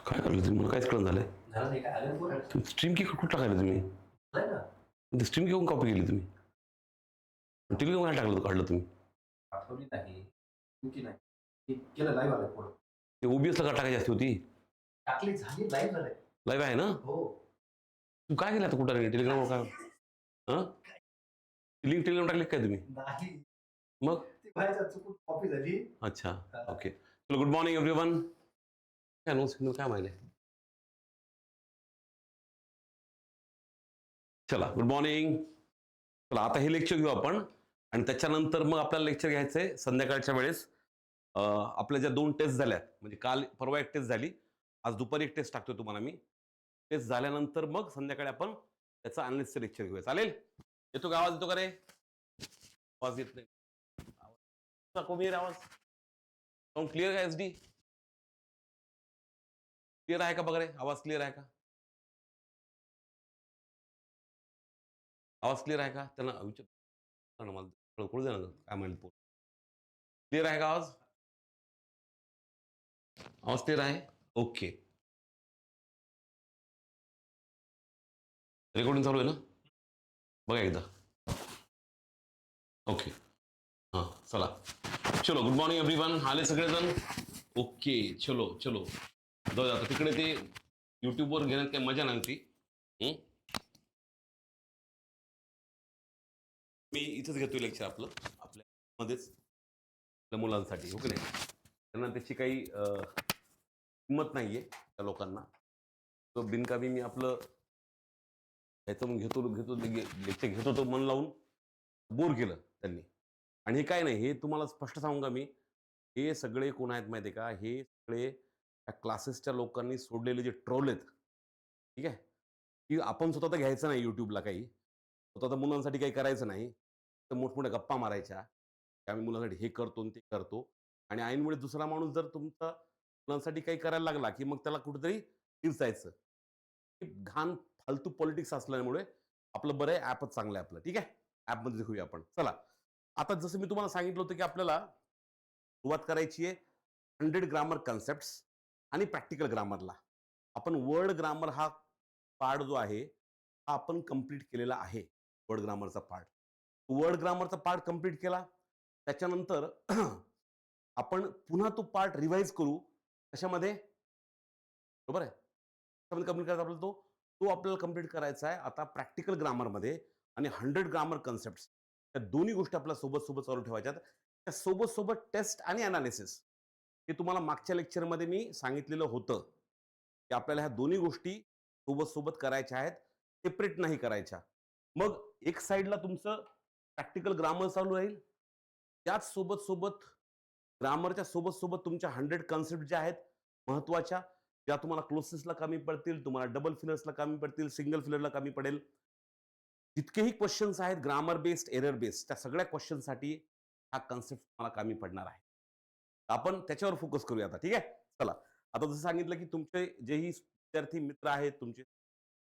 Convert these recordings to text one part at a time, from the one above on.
काय करलं तुम्ही? मला काहीच कळून झालंय. झालं नाही काय आलं पोरं? स्ट्रीम की कुठं टाकलं तुम्ही? झालं ना. ती स्ट्रीम घेऊन कॉपी केली तुम्ही? टीव्ही घेऊन टाकलं काढलं तुम्ही? पाठवली नाही. तुमची नाही. मी केलं लाईव्ह आलंय पुढं. ते ओबीएसला का टाकायची असती होती? टाकली झाली लाईव्ह झालंय. लाईव्ह आहे ना? हो. तू काय केलं आता कुठं टेलिग्रामवर काय? हां? लिंक टेलिग्राम टाकली काय तुम्ही? नाही. मग? ती बाहेरच्या चुकून कॉपी झाली. अच्छा. ओके. चलो गुड मॉर्निंग एव्हरीवन. काय नो सिग्नल काय माहिती? चला गुड मॉर्निंग. चला आता हे लेक्चर घेऊ आपण आणि त्याच्यानंतर मग आपल्याला लेक्चर घ्यायचंय संध्याकाळच्या वेळेस. आपल्या ज्या 2 टेस्ट झाल्या म्हणजे काल परवा एक टेस्ट झाली, आज दुपारी एक टेस्ट टाकतोय तुम्हाला मी. टेस्ट झाल्यानंतर मग संध्याकाळी आपण त्याचं अनालिसिसचं लेक्चर घेऊया. चालेल? येतो का आवाज? येतो का रे? आवाज येत नाही. आवाज कमी आहे आवाज. साऊंड क्लिअर का एसडी? क्लिअर आहे का बघा रे? आवाज क्लिअर आहे का? आवाज क्लिअर आहे का? त्यांना विचार मला कळू द्या ना काय म्हणेल पोर. क्लिअर आहे का आवाज? आवाज क्लिअर आहे? ओके. रेकॉर्डिंग चालू आहे ना? बघा एकदा. ओके. हां चला. चलो गुड मॉर्निंग एव्हरीवन. आले सगळेजण? ओके. चलो चलो. जाऊ आता तिकडे ते युट्यूबवर घेण्यात काही मजा नाही ती. मी इथंच घेतोय लेक्चर आपलं आपल्यामध्येच आपल्या मुलांसाठी हो की नाही. त्यांना त्याची काही किंमत नाहीये त्या लोकांना. तो बिनकामी मी आपलं ह्याचं मग घेतो लेक्चर घेतो तो मन लावून बोर केलं त्यांनी. आणि हे काय नाही, हे तुम्हाला स्पष्ट सांगू का मी, हे सगळे कोण आहेत माहिती आहे का? हे सगळे त्या क्लासेसच्या लोकांनी सोडलेले जे ट्रोल आहेत, ठीक आहे? की आपण स्वतः तर घ्यायचं नाही YouTubeला काही. स्वतः तर मुलांसाठी काही करायचं नाही. तर मोठमोठ्या गप्पा मारायच्या, की आम्ही मुलांसाठी हे करतो आणि ते करतो. आणि ऐनवेळी दुसरा माणूस जर तुमचा मुलांसाठी काही करायला लागला, की मग त्याला कुठेतरी इरसायचं. घाण फालतू पॉलिटिक्स असल्यामुळे आपलं बरं आहे, ॲपच चांगलं आहे आपलं. ठीक आहे? ॲपमध्ये घेऊया आपण. चला. आता जसं मी तुम्हाला सांगितलं होतं, की आपल्याला सुरुवात करायची आहे 100 ग्रामर कन्सेप्ट्स आणि प्रॅक्टिकल ग्रामरला. आपण वर्ड ग्रामर हा पार्ट जो आहे, हा आपण कंप्लीट केलेला आहे. वर्ड ग्रामरचा पार्ट. वर्ड ग्रामरचा पार्ट कंप्लीट केला. त्याच्यानंतर आपण पुन्हा तो पार्ट रिवाईज करू. कशामध्ये? बरोबर आहे? कशामध्ये कंप्लीट करायचा आपल्याला तो? तो आपल्याला कंप्लीट करायचा आहे आता प्रॅक्टिकल ग्रामरमध्ये आणि 100 ग्रामर कन्सेप्ट्स. या दोन्ही गोष्टी आपल्या सोबत-सोबत चालू ठेवायच्यात. त्या सोबत-सोबत टेस्ट आणि एनालिसिस. हे तुम्हाला मागच्या लेक्चरमध्ये मी सांगितलेलं होतं, की आपल्याला ह्या दोन्ही गोष्टी सोबत-सोबत करायच्या आहेत. सेपरेट नाही करायच्या. मग एक साइडला तुमचं प्रॅक्टिकल ग्रामर चालू राहील. त्याच सोबत-सोबत ग्रामरच्या सोबत-सोबत तुमच्या 100 कन्सेप्ट ज्या आहेत महत्त्वाच्या, ज्या तुम्हाला क्लोसेसला कमी पडतील, तुम्हाला डबल फिलर्सला कमी पडतील, सिंगल फिलरला कमी पडेल. जितकेही क्वेश्चन्स आहेत ग्रामर बेस्ड, एरर बेस्ड त्या सगळ्या क्वेश्चनसाठी हा कन्सेप्ट तुम्हाला कमी पडणार आहे. आपण त्याच्यावर फोकस करूया आता. ठीक आहे? चला. आता जसं सांगितलं, की तुमचे जेही विद्यार्थी मित्र आहेत, तुमचे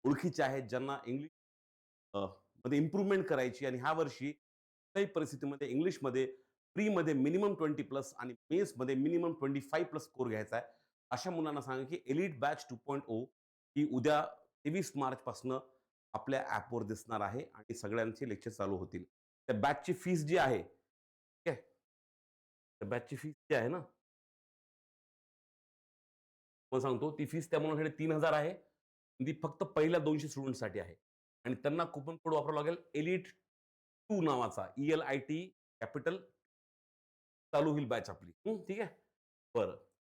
ओळखीचे आहेत, ज्यांना इंग्लिश मध्ये इम्प्रूव्हमेंट करायची आणि ह्या वर्षी कुठल्याही परिस्थितीमध्ये इंग्लिशमध्ये प्रीमध्ये मिनिमम 20 प्लस आणि मेन्समध्ये मिनिमम 25 प्लस स्कोर घ्यायचा आहे. अशा मुलांना सांगा, की एलिट बॅच 2.0 ही उद्या 23 मार्च पासून आपल्या ॲपवर दिसणार आहे आणि सगळ्यांचे लेक्चर चालू होतील. त्या बॅचची फीस जी आहे, ठीक आहे? त्या बॅचची फीस जी आहे ना, तुम्हाला सांगतो ती फीस त्या मुलांसाठी 3,000 आहे. ती फक्त पहिल्या 200 स्टुडंट्ससाठी आहे. आणि त्यांना कुपन कोड वापरावा लागेल एलिट 2 नावाचा ELIT कॅपिटल चालू होईल बॅच आपली. ठीक आहे? बरं.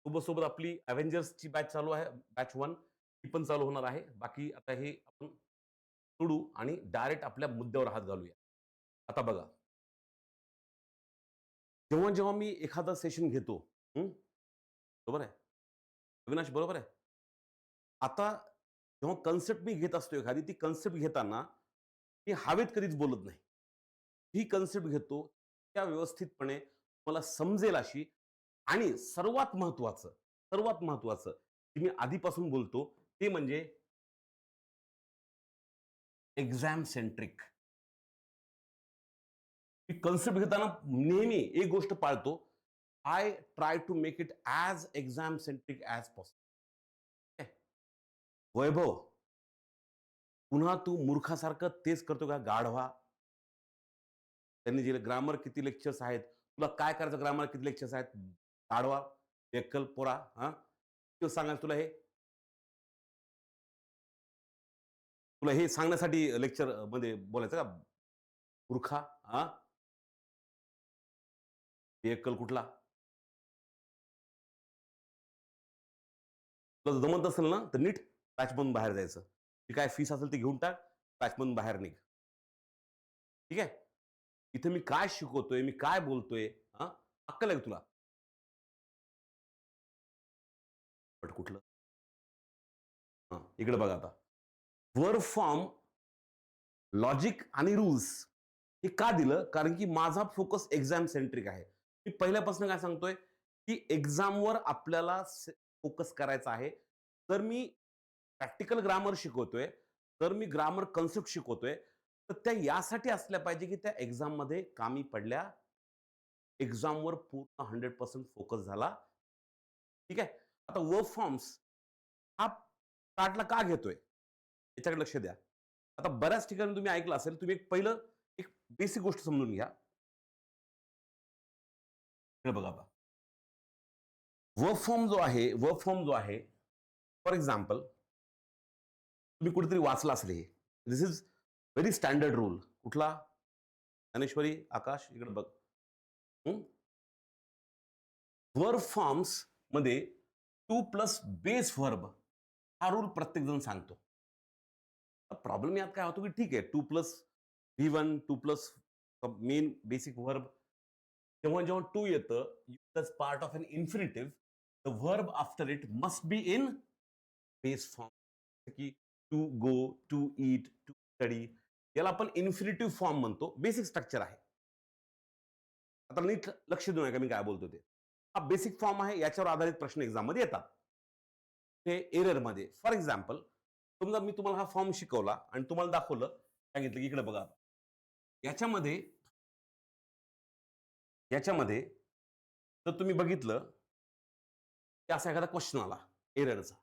सोबत-सोबत आपली अव्हेंजर्सची बॅच चालू आहे. बॅच 1 ती पण चालू होणार आहे. बाकी आता हे आपण सोडू आणि डायरेक्ट आपल्या मुद्द्यावर हात घालूया. आता बघा. जेव्हा-जेव्हा मी एखादा सेशन घेतो, हं, बरोबर आहे? अविनाश बरोबर आहे? आता जेव्हा कन्सेप्ट मी घेत असतो एखादी, ती कन्सेप्ट घेताना मी हवेत कधीच बोलत नाही. ही कन्सेप्ट घेतो, त्या व्यवस्थितपणे मला समजेल अशी आणि सर्वात महत्त्वाचं की मी आधीपासून बोलतो, ते म्हणजे एक्झाम सेंट्रिक. मी कन्सेप्ट घेताना नेहमी एक गोष्ट पाळतो. I try to make it as exam centric as possible. Vaibhav, पुन्हा तू मूर्खासारखं तेच करतो का गाढवा? त्यांनी दिले ग्रामर किती लेक्चर्स आहेत? तुला काय करायचं ग्रामर किती लेक्चर्स आहेत? गाढवा, एकल पोरा, हां? किती सांगायचं तुला हे? तुला हे सांगण्यासाठी लेक्चर मध्ये बोलायचं का? मूर्खा, हां? एकल कुठला? तुला जमत असेल ना, तर नीट बॅचमधून बाहेर जायचं. जी काय फीस असेल ती घेऊन टाक, बॅचमधून बाहेर निघ. ठीक आहे? इथे मी काय शिकवतोय, मी काय बोलतोय, हां? अक्कल आहे का तुला? बट कुठलं? हां, इकडे बघा आता. वर्ब फॉर्म, लॉजिक आणि रूल्स हे का दिलं? कारण की माझा फोकस एक्झाम सेंट्रिक आहे. मी पहिल्यापासून काय सांगतोय, की एक्झामवर आपल्याला फोकस करायचा आहे. तर मी प्रॅक्टिकल ग्रामर शिकवतोय, तर मी ग्रामर कन्सेप्ट शिकवतोय, तर त्या यासाठी असल्या पाहिजे, की त्या एक्झाममध्ये कामी पडल्या. एक्झामवर पूर्ण 100% फोकस झाला. ठीक आहे? आता वर्ब फॉर्म्स हा स्टार्टला का घेतोय? याच्याकडे लक्ष द्या. आता बऱ्याच ठिकाणी तुम्ही ऐकलं असेल, तुम्ही एक बेसिक गोष्ट समजून घ्या. हे बघा आता. वर्ब फॉर्म जो आहे, फॉर एक्झाम्पल तुम्ही कुठेतरी वाचलं असेल हे. दिस इज व्हेरी स्टँडर्ड रूल. कुठला? ज्ञानेश्वरी, आकाश इकडे बघ. वर्ब फॉर्म्स मध्ये टू प्लस बेस व्हर्ब हा रूल प्रत्येक जण सांगतो. प्रॉब्लेम यात काय होतो, की ठीक आहे 2 plus V1 2 plus main basic verb जेव्हा जेव्हा टू येतं part of an infinitive the verb after it must be in base form की to go to eat to study याला आपण इन्फिनिटिव्ह फॉर्म म्हणतो. बेसिक स्ट्रक्चर आहे. आता नीट लक्ष देऊ नका मी काय बोलतो ते. हा बेसिक फॉर्म आहे, याच्यावर आधारित प्रश्न एक्झाम मध्ये येतात. ते एरर मध्ये फॉर एक्झाम्पल समजा मी तुम्हाला हा फॉर्म शिकवला आणि तुम्हाला दाखवलं, सांगितलं की इकडे बघा याच्यामध्ये याच्यामध्ये जर तुम्ही बघितलं की असा एखादा क्वेश्चन आला एररचा,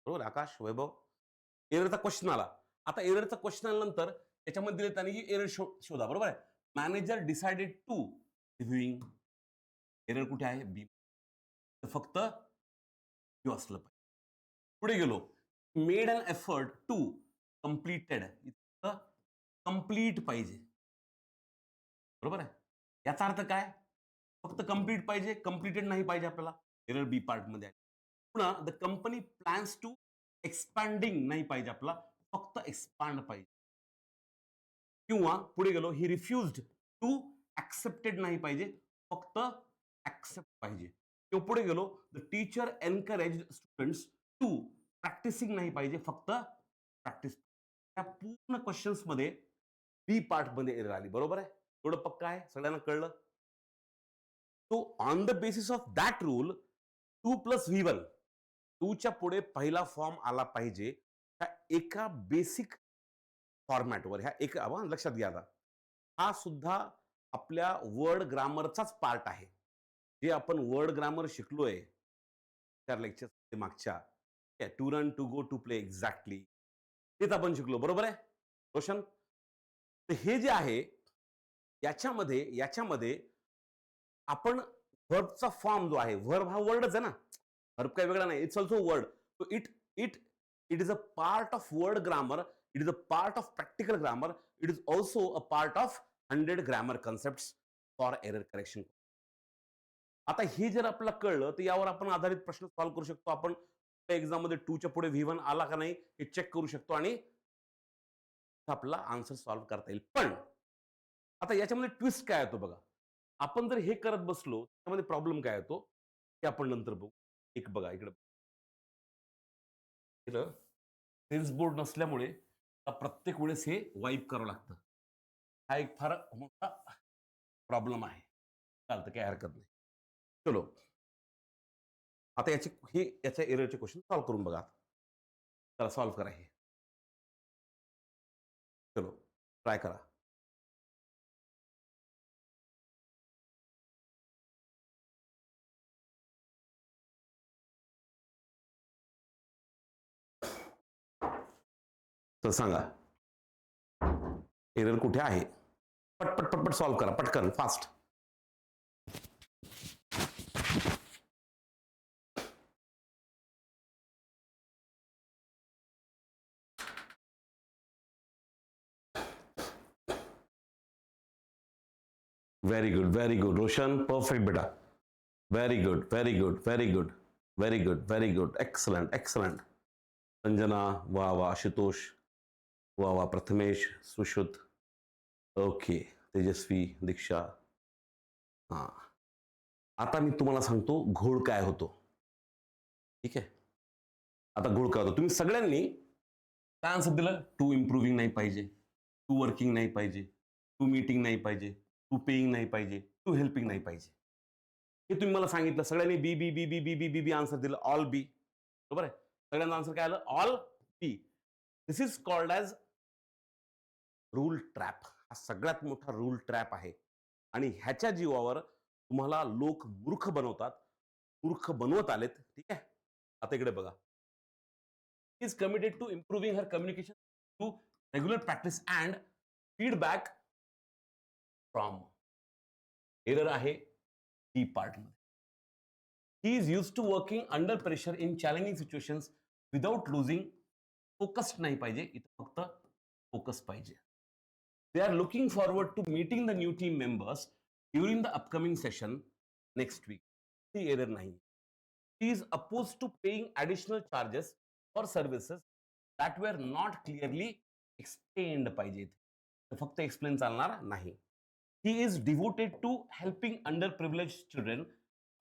बरोबर आकाश, वैभव, एररचा क्वेश्चन आला. आता एररचा क्वेश्चन आल्यानंतर त्याच्यामध्ये दिले त्यांनी की एरर शोधा, बरोबर आहे. Manager decided to reviewing, error कुठे आहे? बी. फक्त असलं पाहिजे. पुढे गेलो, made an effort to completed, complete पाहिजे, बरोबर आहे. याचा अर्थ काय? फक्त कंप्लीट पाहिजे, कंप्लिटेड नाही पाहिजे आपल्याला. एरर बी पार्ट मध्ये आहे. पुन्हा द कंपनी प्लॅन्स टू एक्सपॅन्डिंग नाही पाहिजे आपल्याला, फक्त एक्सपांड पाहिजे. किंवा पुढे गेलो, ही रिफ्युज्ड टू ऍक्सेप्टेड नाही पाहिजे, फक्त ऍक्सेप्ट पाहिजे. किंवा पुढे गेलो, the teacher encourage students to practicing नाही पाहिजे, फक्त प्रॅक्टिस. त्या पूर्ण क्वेश्चन्स मध्ये बी पार्ट मध्ये एरर आली, बरोबर आहे. थोडं पक्का आहे, सगळ्यांना कळलं. तो on the basis of that rule 2 plus V1 2च्या पुढे पहिला फॉर्म आला पाहिजे ह्या एका बेसिक फॉर्मॅटवर. ह्या एक लक्षात घ्या आता, हा सुद्धा आपल्या वर्ड ग्रामरचाच पार्ट आहे. जे आपण वर्ड ग्रामर शिकलोय 4 लेक्चर मागच्या, to run to go to play, exactly तेच आपण शिकलो, बरोबर आहे रोशन. तर हे जे आहे याच्यामध्ये आपण व्हर्बचा फॉर्म जो आहे, व्हर्ब हा वर्डच आहे ना, व्हर्ब काही वेगळा नाही, it's also word. So it it it is a part of word grammar, it is a part of practical grammar, it is also a part of 100 grammar concept for error correction. आता हे जर आपल्याला कळलं तर यावर आपण आधारित प्रश्न सॉल्व्ह करू शकतो. आपण एक्झाम मध्ये 2 च्या पुढे V1 आला का नाही हे चेक करू शकतो आणि आपला आन्सर सॉल्व्ह करता येईल. पण आता याच्यामध्ये ट्विस्ट काय येतो बघा, आपण जर हे करत बसलो त्यामध्ये प्रॉब्लेम काय येतो ते आपण नंतर बघू. एक बघा इकडे, सेन्स बोर्ड नसल्यामुळे प्रत्येक वेळेस हे वाईप करावं लागतं. हा एक फार मोठा प्रॉब्लेम आहे. चालतं, काही हरकत नाही. चलो, आता याच्या एररचे क्वेश्चन सॉल्व्ह करून बघा. चला सॉल्व्ह करा हे. चलो ट्राय करा. तर सांगा एरर कुठे आहे. पटपट पटपट सॉल्व्ह करा, पटकन fast. Very good, very good Roshan, perfect बेटा. Very good, very good, very good, very good, very good, excellent excellent. Sanjana, वा वा. आशुतोष, वा वा. प्रथमेश, सुश्रुत, ओके. तेजस्वी, दीक्षा. हां, आता मी तुम्हाला सांगतो घोळ काय होतो. ठीक आहे, आता घोळ काय होतो. तुम्ही सगळ्यांनी काय आन्सर दिलं. टू इम्प्रूव्हिंग नाही पाहिजे, टू वर्किंग नाही पाहिजे, टू मीटिंग नाही पाहिजे, टू पेईंग नाही पाहिजे, टू हेल्पिंग नाही पाहिजे. हे तुम्ही मला सांगितलं. सगळ्यांनी बी बी बी बी बी बी बी बी आन्सर दिलं. ऑल बी. बरोबर आहे. सगळ्यांना आन्सर काय आलं. All B. This is called as rule trap. हा सगळ्यात मोठा रूल ट्रॅप आहे आणि ह्याच्या जीवावर तुम्हाला लोक मूर्ख बनवतात, मूर्ख बनवत आलेत. ठीक आहे. आता इकडे बघा. Is committed to improving her communication to regular practice and feedback from. Error आहे डी पार्ट मध्ये. He is use to working under pressure in challenging situations without losing focus. नाही पाहिजे इथं, फक्त फोकस पाहिजे. They are looking forward to meeting the new team members during the upcoming session next week. ती error नाही. He is opposed to paying additional charges for services that were not clearly explained पाहिजेत. तर फक्त explain चालणार नाही. He is devoted to helping underprivileged children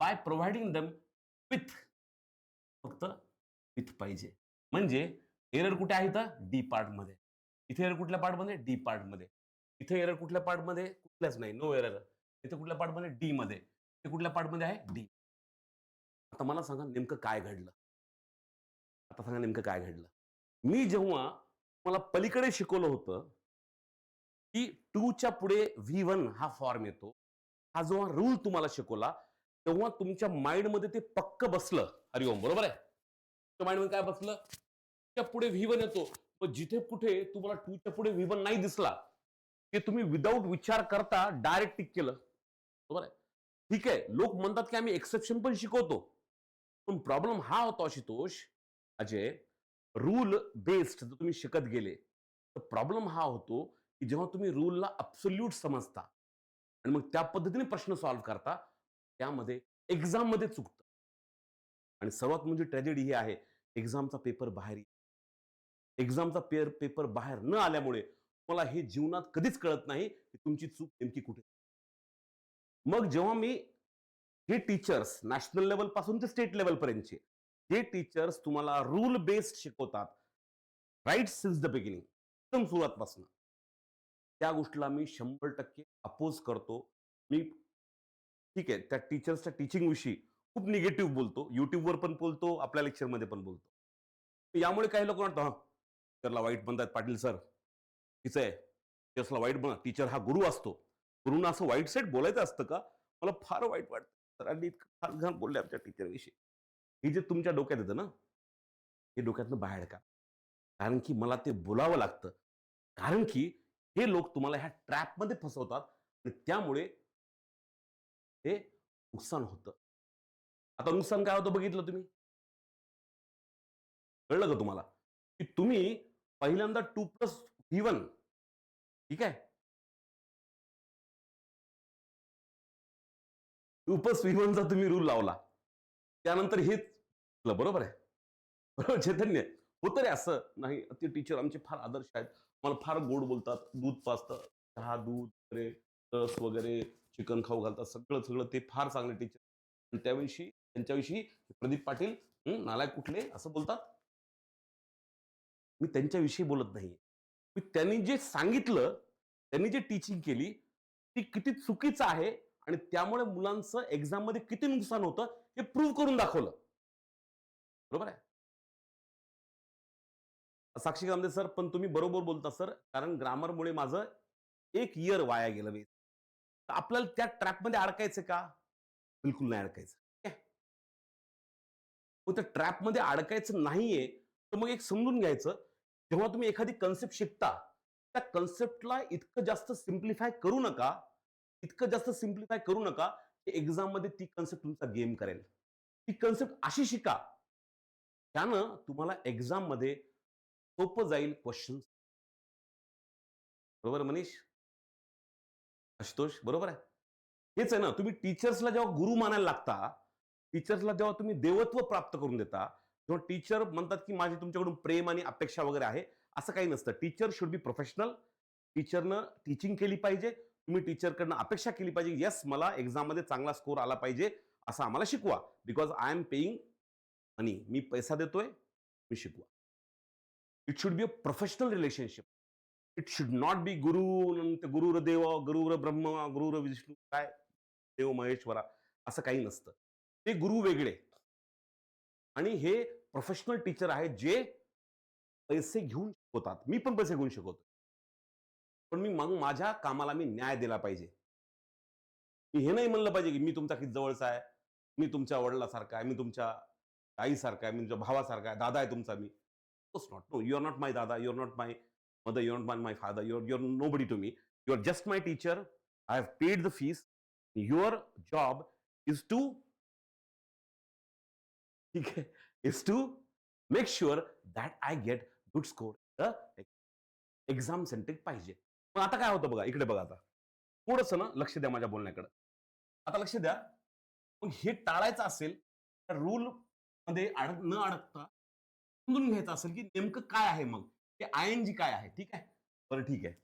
by providing them with. फक्त with पाहिजे. म्हणजे एरर कुठे आहे इथं. डी पार्ट मध्ये. इथे एरर कुठल्या पार्ट मध्ये. डी पार्ट मध्ये. इथे एरर कुठल्या पार्ट मध्ये. कुठल्याच नाही, नो एरर. इथे कुठल्या पार्ट मध्ये. डी मध्ये. इथे कुठल्या पार्ट मध्ये आहे. डी. आता मला सांगा नेमकं काय घडलं. आता सांगा नेमकं काय घडलं. मी जेव्हा मला पलीकडे शिकवलं होतं की 2 च्या पुढे V1 हा फॉर्म येतो, हा जेव्हा रूल तुम्हाला शिकवला तेव्हा तुमच्या माइंड मध्ये ते पक्क बसलं. हरिओम, बरोबर आहे. तुमच्या माइंड मध्ये काय बसलं. च्या पुढे V1 येतो, पण जिथे कुठे तुम्हाला 2 च्या पुढे V1 नाही दिसला ते तुम्ही विदाऊट विचार करता डायरेक्ट टिक केलं. बरोबर आहे. ठीक आहे, लोक म्हणतात की आम्ही एक्सेप्शन पण शिकवतो, पण प्रॉब्लेम हा होतो आशुतोष, अजय, रूल बेस्ड जर तुम्ही शिकत गेले तर प्रॉब्लेम हा होतो की जेव्हा तुम्ही रूलला अब्सोल्यूट समजता आणि मग त्या पद्धतीने प्रश्न सॉल्व्ह करता, त्यामध्ये एक्झाम मध्ये चुकतं. आणि सर्वात म्हणजे ट्रॅजेडी ही आहे, एक्झामचा पेपर बाहेर. एक्झामचा पेपर बाहेर न आल्यामुळे मला हे जीवनात कधीच कळत नाही की तुमची चूक नेमकी कुठे. मग जेव्हा मी हे टीचर्स नॅशनल लेवल पासून ते स्टेट लेवल पर्यंतचे जे टीचर्स तुम्हाला रूल बेस्ड शिकवतात राईट सिन्स द बिगिनिंग, एकदम सुरुवातपासून, त्या गोष्टीला मी 100% अपोज करतो. मी ठीक आहे त्या टीचर्सच्या टीचिंग विषयी खूप निगेटिव्ह बोलतो, युट्यूबवर पण बोलतो, आपल्या लेक्चरमध्ये पण बोलतो. यामुळे काही लोक म्हणतात टीचरला वाईट म्हणतात. पाटील सर तिचं आहे, टीचर्सला वाईट म्हणा. टीचर हा गुरु असतो, गुरुना असं वाईट साईड बोलायचं असतं का. मला फार वाईट वाटतं सरांनी फार घाण बोलले आमच्या टीचरविषयी. हे जे तुमच्या डोक्यात येतं ना, हे डोक्यातनं बाहेर का. कारण की मला ते बोलावं लागतं, कारण की हे लोक तुम्हाला ह्या ट्रॅपमध्ये फसवतात आणि त्यामुळे हे नुकसान होतं. आता नुकसान काय होतं बघितलं तुम्ही. कळलं का तुम्हाला की तुम्ही पहिल्यांदा 2+V1, ठीक आहे, 2+V1 चा तुम्ही रूल लावला, त्यानंतर हेच बरोबर आहे. बरोबर चैतन्य. होतं रे असं नाही. ते टीचर आमचे फार आदर्श आहेत, मला फार गोड बोलतात, दूध पाजतात, चहा दूध वगैरे, रस वगैरे, चिकन खाऊ घालतात, सगळं सगळं ते फार चांगले टीचर. आणि त्याविषयी त्यांच्याविषयी प्रदीप पाटील नालायक कुठले असं बोलतात. मी त्यांच्याविषयी बोलत नाही. मी त्यांनी जे सांगितलं, त्यांनी जे टीचिंग केली ती किती चुकीचं आहे आणि त्यामुळे मुलांचं एक्झाम मध्ये किती नुकसान होतं हे प्रूव्ह करून दाखवलं. बरोबर आहे. साक्षी कामदे सर, पण तुम्ही बरोबर बोलता सर, कारण ग्रामरमुळे माझं 1 इयर वाया गेलं. मी तर आपल्याला त्या ट्रॅपमध्ये अडकायचं का. बिलकुल नाही अडकायचं. मग त्या ट्रॅपमध्ये अडकायचं नाहीये तर मग एक समजून घ्यायचं, जेव्हा तुम्ही एखादी कन्सेप्ट शिकता, त्या कन्सेप्टला इतकं जास्त सिम्प्लिफाय करू नका, इतकं जास्त सिम्प्लिफाय करू नका, की एक्झाममध्ये ती कन्सेप्ट तुमचा गेम करेल. ती कन्सेप्ट अशी शिका, त्यानं तुम्हाला एक्झाममध्ये सोपं जाईल क्वेश्चन. बरोबर मनीष? आशुतोष, बरोबर आहे? हेच आहे ना, तुम्ही टीचर्सला जेव्हा गुरु मानायला लागता, टीचर्सला जेव्हा तुम्ही देवत्व प्राप्त करून देता, जेव्हा टीचर म्हणतात, की माझी तुमच्याकडून प्रेम आणि अपेक्षा वगैरे आहे, असं काही नसतं. Teacher should be professional. टीचरनं टीचिंग केली पाहिजे. तुम्ही टीचरकडनं अपेक्षा केली पाहिजे, येस मला एक्झाममध्ये चांगला स्कोर आला पाहिजे, असं आम्हाला शिकवा. Because I am paying money. मी पैसा देतोय, मी शिकवा. It should be a professional relationship. It should not be गुरुर देव, गुरुर ब्रह्म, गुरुर विष्णू, काय देव महेश्वरा, असं काही नसतं. ते गुरु वेगळे आणि हे प्रोफेशनल टीचर आहेत जे पैसे घेऊन शिकवतात. मी पण पैसे घेऊन शिकवतो. पण मी मग माझ्या कामाला मी न्याय दिला पाहिजे. मी हे नाही म्हणलं पाहिजे, की मी तुमचा किती जवळचा आहे, मी तुमच्या वडिलासारखा आहे, मी तुमच्या आईसारखा आहे, मी तुमच्या भावासारखा आहे, दादा आहे तुमचा मी. Of course not. No, you are not my dada. You are not my mother. You are not my father. You're nobody to me. You are just my teacher. I have paid the fees. Your job is to ठीक आहे, is to make sure that I get good score. Exam centre पाहिजे. मग आता काय होतं बघा, इकडे बघा आता. थोडंसं ना लक्ष द्या माझ्या बोलण्याकडे. आता लक्ष द्या. मग हे टाळायचं असेल, तर रूल मध्ये न अडकता समजून घ्यायचं असेल, की नेमकं काय आहे मग. ते आयएनजी काय आहे, ठीक आहे? बरं ठीक आहे.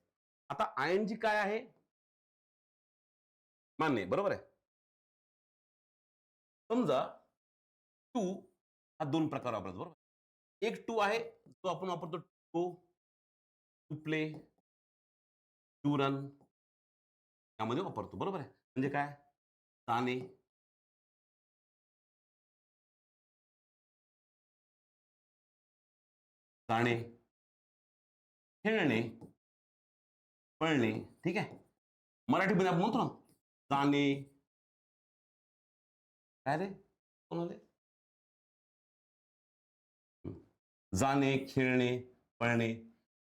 आता आयएनजी काय आहे? मान्य आहे, बरोबर आहे. समजा टू हा 2 प्रकार वापरतो, बरोबर. एक टू आहे, तो आपण वापरतो to, to play, to run, यामध्ये वापरतो, बरोबर आहे. म्हणजे काय? जाणे, जाणे, खेळणे, पळणे, ठीक आहे. मराठीमध्ये आपण म्हणतो ना, जाणे, काय रे कोण आले? जाणे, खेळणे, पळणे,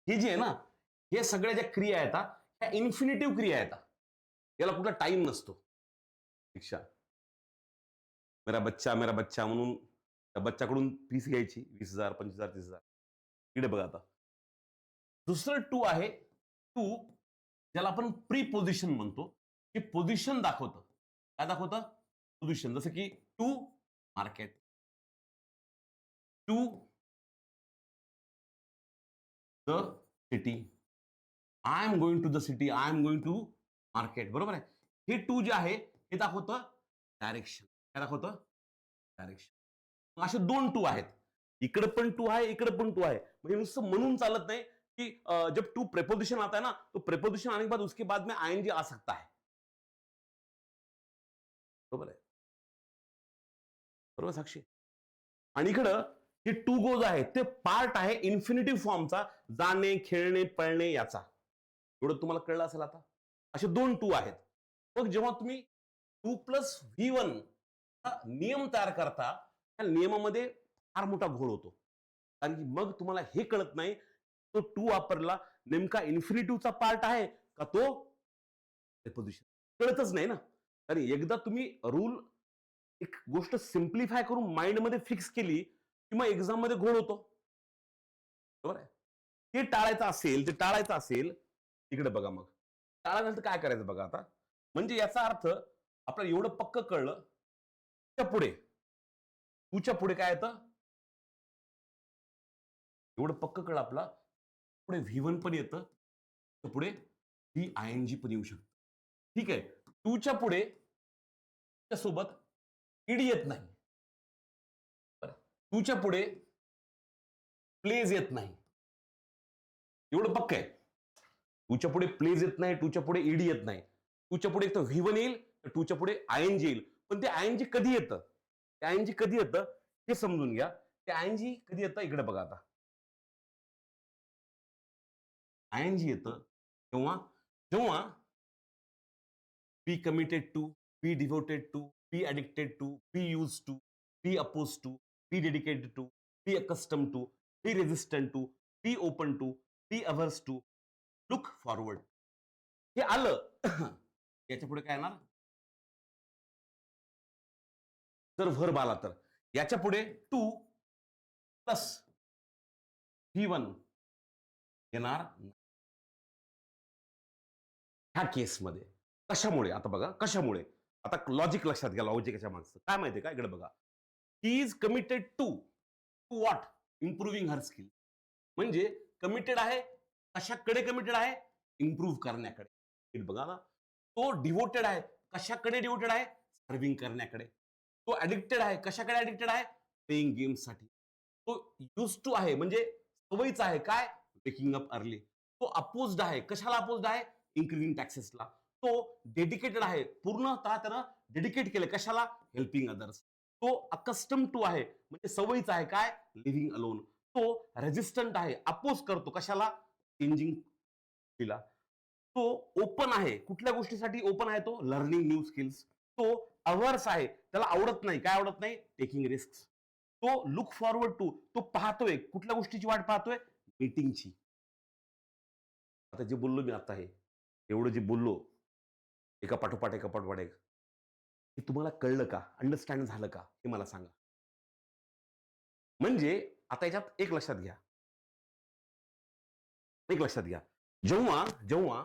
हे जे आहे ना, हे सगळ्या ज्या क्रिया आहेत ह्या इन्फिनिटिव्ह क्रिया आहेत. याला कुठला टाइम नसतो. शिक्षा, मेरा बच्चा म्हणून त्या बच्च्याकडून फीस घ्यायची 20,000, 25,000, 30,000. इकडे बघा आता. दुसरं टू आहे, टू ज्याला आपण प्रीपोजिशन म्हणतो. हे पोझिशन दाखवतं. काय दाखवतं? पोझिशन. जसं की to market, to the city, I am going to the city, I am going to market, बरोबर आहे. हे टू जे आहे हे दाखवतं डायरेक्शन. काय दाखवतं? डायरेक्शन. असे 2 टू आहेत. इकडे पण टू आहे, इकडे पण टू आहे. म्हणजे नुसतं म्हणून चालत नहीं कि जब टू प्रेपोजिशन आता है ना, तो प्रेपोजिशन आने के बाद उसके बाद में आईएनजी आ सकता है. बरोबर आहे. बरोबर साक्षी. आणि इकडं हे टू गोज आहे ते पार्ट आहे इन्फिनिटिव्ह फॉर्मचा, जाणे, खेळणे, पळणे याचा. एवढं तुम्हाला कळलं असेल आता. असे 2 टू आहेत. मग जेव्हा तुम्ही 2 प्लस V1 हा नियम तयार करता, त्या नियमामध्ये फार मोठा घोळ होतो. कारण की मग तुम्हाला हे कळत नाही तो टू वापरला नेमका इन्फिनिटिव्हचा पार्ट आहे का तो प्रिपोजिशन, कळतच नाही ना. कारण एकदा तुम्ही रूल एक गोष्ट सिम्प्लिफाय करून माइंड मध्ये फिक्स केली की मग एक्झाम मध्ये घोळ होतो. बरोबर आहे. ते टाळायचं असेल इकडे बघा. मग टाळायचं काय करायचं बघा आता. म्हणजे याचा अर्थ आपल्याला एवढं पक्क कळलं, त्या पुढे तुझ्या पुढे काय येतं, एवढं पक्क कळलं आपला, पुढे V1 पण येतं, तर पुढे VING पण येऊ शकतं. ठीक आहे. टूच्या पुढे सोबत ईडी येत नाही. टूच्या पुढे प्लेज येत नाही. एवढं पक्क आहे. टूच्या पुढे प्लेज येत नाही, टूच्या पुढे ईडी येत नाही. टूच्या पुढे एक तर V1 येईल, तर टूच्या पुढे ING येईल. पण ते ING कधी येतं, ते ING कधी येतं हे समजून घ्या. ते ING कधी येतं इकडे बघा आता. ING येतं तेव्हा जेव्हा be committed to, be devoted to, be addicted to, be used to, be opposed to, be dedicated to, be accustomed to, be resistant to, be open to, be averse to, look forward. हे आलं याच्या पुढे काय येणार? जर verb आला तर याच्या पुढे टू प्लस V1 येणार ह्या केसमध्ये. कशामुळे? आता बघा कशामुळे. आता लॉजिक लक्षात घ्या, लॉजिकच्या मागचं काय माहितीये का? इकडे बघा. He is committed to what? Improving her skill. म्हणजे कमिटेड आहे कशाकडे? कमिटेड आहे इम्प्रूव्ह करण्याकडे. नीट बघा ना. तो डिव्होटेड आहे कशाकडे? डिव्होटेड आहे सर्व्हिंग करण्याकडे. तो ऍडिक्टेड आहे कशाकडे? ऍडिक्टेड आहे प्लेइंग गेम्स साठी. तो युज टू आहे म्हणजे सवयीचा आहे काय? Waking up early. तो अपोज्ड आहे कशाला? अपोज्ड आहे इन्क्रीजिंग टॅक्सेसला. तो डेडिकेटेड आहे पूर्णतः त्यानं डेडिकेट केलं कशाला? Helping others. तो अकस्टम टू आहे म्हणजे सवयीचा आहे काय? Living alone. तो रेजिस्टंट आहे अपोज करतो कशाला? चेंजिंग तिला. तो ओपन आहे कुठल्या गोष्टीसाठी? ओपन आहे तो लर्निंग न्यू स्किल्स. तो अवर्स आहे त्याला आवडत नाही काय? आवडत नाही टेकिंग रिस्क. तो लुक फॉरवर्ड टू तो पाहतोय कुठल्या गोष्टीची वाट पाहतोय? मीटिंगची. आता जे बोललो मी आता हे एवढं जे बोललो एका पाठोपाठ एक हे तुम्हाला कळलं का? अंडरस्टँड झालं का? हे मला सांगा. म्हणजे आता याच्यात एक लक्षात घ्या. एक लक्षात घ्या. जेव्हा जेव्हा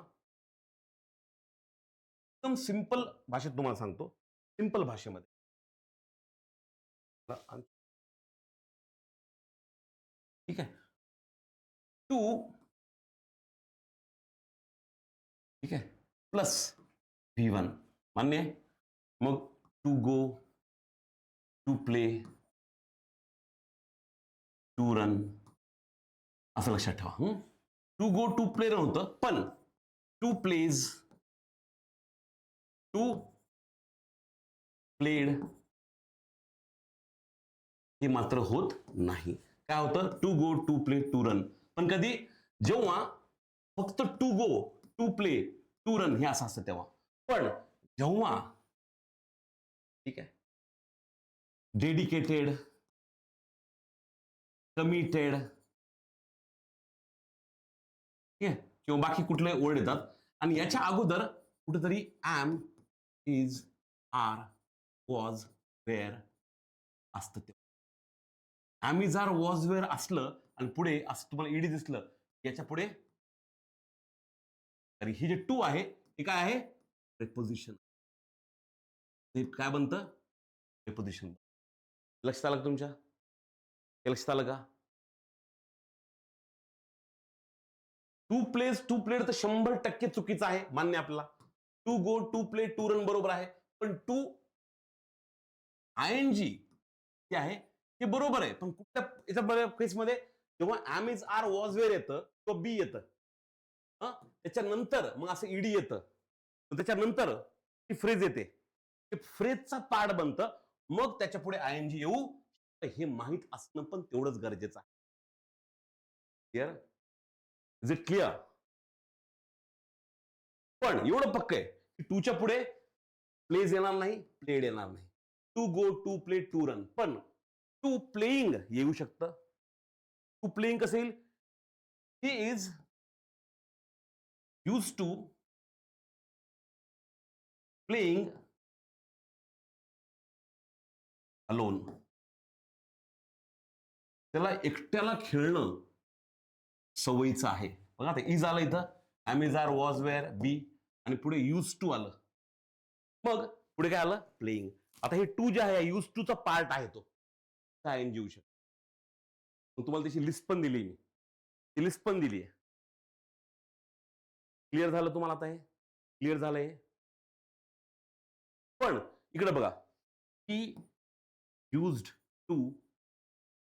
एकदम सिंपल भाषेत तुम्हाला सांगतो. सिंपल भाषेमध्ये. ठीक आहे. टू ठीक आहे प्लस V1 मान्य आहे. मग to go, to play, to run असं लक्षात ठेवा. टू गो टू प्ले नव्हतं पण टू प्लेज, टू प्लेड हे मात्र होत नाही. काय होतं? To go to play to run. पण कधी? जेव्हा फक्त to go to play to run हे असं असतं तेव्हा. पण जेव्हा ठीक आहे डेडिकेटेड, कमिटेड ठीक आहे किंवा बाकी कुठले वर्ड येतात आणि याच्या अगोदर कुठेतरी am, is, are, was, were असतं ते. Am, is, are, was, were असलं आणि पुढे असं तुम्हाला ईडी दिसलं याच्या पुढे तर हे जे टू आहे हे काय आहे? प्रेपोजिशन. हे काय बनतं? प्रेपोजिशन. लक्षात आलं का तुमच्या? हे लक्षात आलं का? टू प्लेस टू प्लेड तर 100% चुकीचं आहे मान्य आपल्याला. To go to play to run बरोबर आहे पण टू ING जे आहे ते बरोबर आहे पण कुठल्या याच्या केसमध्ये जेव्हा am, is, are, was, were येतं तो बी येतं. त्याच्यानंतर मग असं ईडी येतं त्याच्यानंतर ती फ्रेज येते. ते फ्रेजचा पार्ट बनतं मग त्याच्या पुढे ING येऊ हे माहित असणं पण तेवढंच गरजेचं आहे. क्लिअर? Is it clear? पण एवढं पक्क आहे की टूच्या पुढे प्लेज येणार नाही प्लेड येणार नाही. To go to play to run पण टू प्लेइंग येऊ शकतं. टू प्लेइंग कसं येईल? He is use to playing alone. त्याला एकट्याला खेळणं सवयीचं आहे. बघा आता इज आलं इथं am, is, are, was, were, be आणि पुढे यूज टू आलं. मग पुढे काय आलं? प्लेइंग. आता हे टू जे आहे यूज टू चा पार्ट आहे तो ING येऊ शकतो. मग तुम्हाला त्याची लिस्ट पण दिली मी. ती लिस्ट पण दिली आहे. क्लिअर झालं तुम्हाला आता हे? क्लिअर झालंय? पण इकडे बघा की युज्ड टू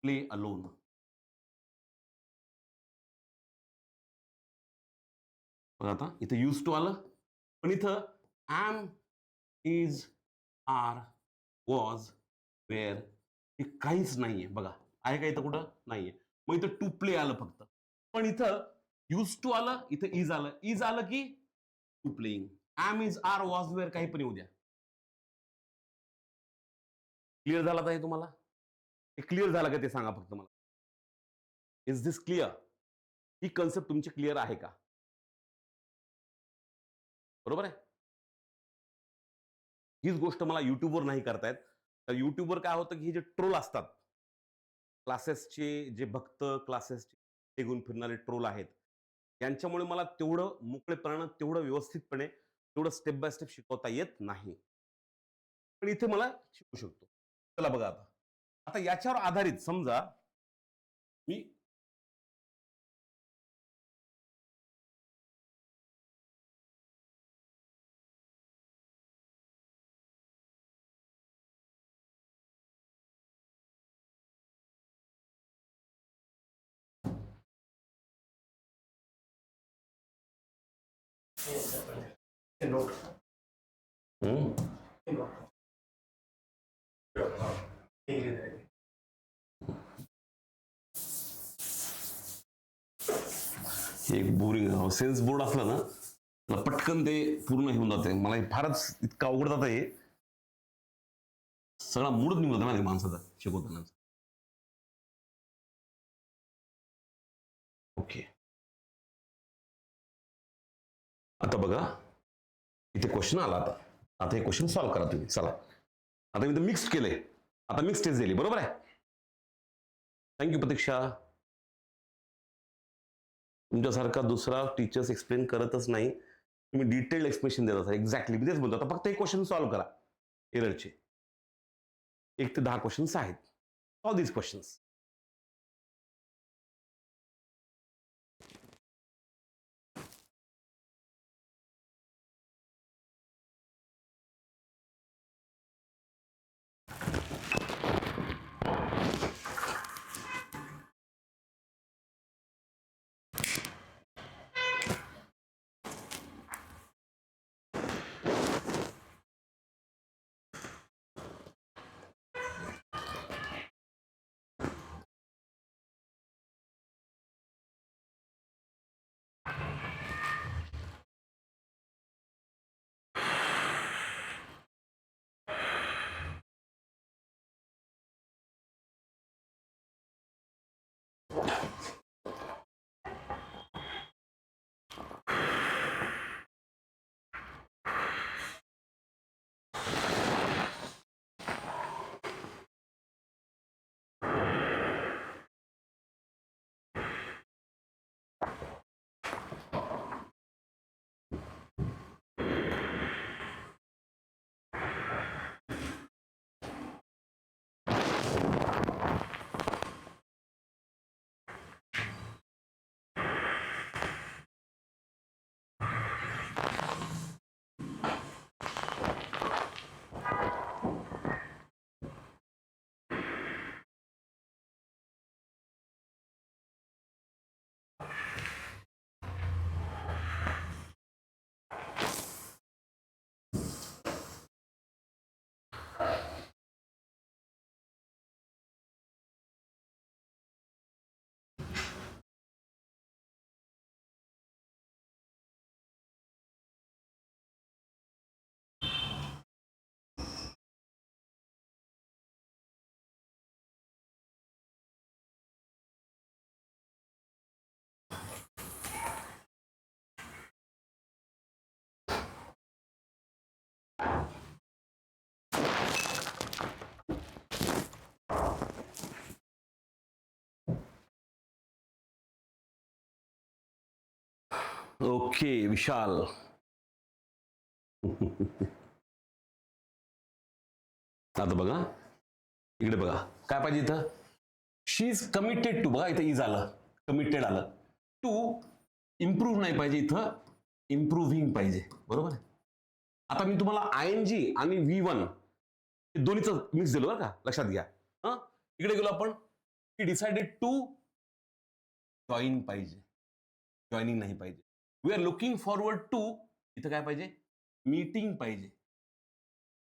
प्ले अलोन. बघा आता इथं यूज टू आलं पण इथं am, is, are, was, were हे काहीच नाहीये. बघा आहे का इथं? कुठं नाहीये. मग इथं टू प्ले आलं फक्त. पण इथं यूज टू आलं इथं इज आलं. इज आलं की to playing. Am, is, are, was, were काही पण येऊ द्या. क्लिअर झाला हे तुम्हाला? हे क्लिअर झालं का ते सांगा फक्त मला. Is this clear? He concept तुमची क्लिअर आहे का? बरोबर आहे? हीच गोष्ट मला युट्यूबवर नाही करतायत. तर युट्यूबवर काय होतं, की हे जे ट्रोल असतात, क्लासेसचे जे भक्त, क्लासेसचे घेऊन फिरणारे ट्रोल आहेत, यांच्यामुळे मला तेवढं मोकळेपणानं, तेवढं व्यवस्थितपणे, तेवढं स्टेप बाय स्टेप शिकवता येत नाही. पण इथे मला शिकू शकतो. चला बघा आता. आता याच्यावर आधारित समजा मी नोट हं, एक बोरिंग सेन्स बोर्ड असला ना, मला पटकन ते पूर्ण घेऊन जाते. मला हे फारच इतकं अवघड जातं हे. सगळा मूडच निघून जातो ना माणसाचा शिकवताना. ओके. आता बघा, इथे क्वेश्चन आला आता. आता हे क्वेश्चन सॉल्व्ह करा तुम्ही. चला. आता मी मिक्स केले. आता मिक्स टेस्ट दिली. बरोबर आहे? थँक्यू प्रतीक्षा. तुमच्यासारखा दुसरा टीचर्स एक्सप्लेन करतच नाही. तुम्ही डिटेल्ड एक्सप्लेनेशन देत असा. एक्झॅक्टली मी तेच बोलतो. आता फक्त हे क्वेश्चन सॉल्व्ह करा एररचे. 1 ते 10 क्वेश्चन्स आहेत. Solve these questions. ओके विशाल. आता बघा, इकडे बघा काय पाहिजे इथं. शी इज कमिटेड टू. बघा इथं इज आलं, कमिटेड आलं. टू इम्प्रूव्ह नाही पाहिजे, इथं इम्प्रूव्हिंग पाहिजे. बरोबर आहे? आता मी तुम्हाला ING आणि V1 दोन्हीचं मिक्स दिलं बरं का, लक्षात घ्या. हा, इकडे गेलो आपण. ही डिसाइडेड टू जॉईन पाहिजे, जॉईनिंग नाही पाहिजे. We are looking forward to, इथं काय पाहिजे, मीटिंग पाहिजे.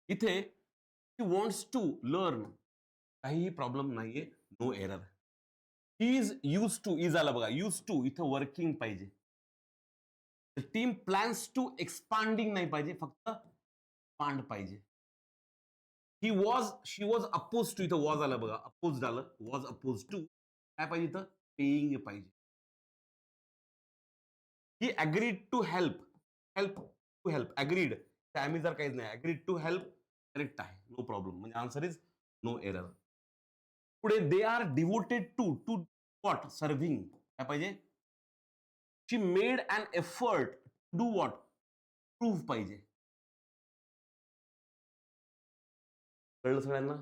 इथे ही वॉन्ट्स टू लर्न, काहीही प्रॉब्लेम नाहीये, no error. He is use to, is आला बघा, यूज टू इथं वर्किंग पाहिजे. टीम प्लॅन्स टू एक्सपांडिंग नाही पाहिजे, फक्त एक्सपांड पाहिजे. He was, she was oppose to, इथं वॉज आलं बघा, अपोज आलं, वॉज अपोज टू. काय पाहिजे इथं, पेईंग पाहिजे. He agreed to help. Help to help agreed. आम्ही जर काहीच नाही. अग्रीड टू हेल्प करेक्ट आहे. No problem. म्हणजे आन्सर इज नो एरर. पुढे they are devoted to to what serving. काय पाहिजे? She made an effort to do what prove पाहिजे. कळलं सगळ्यांना?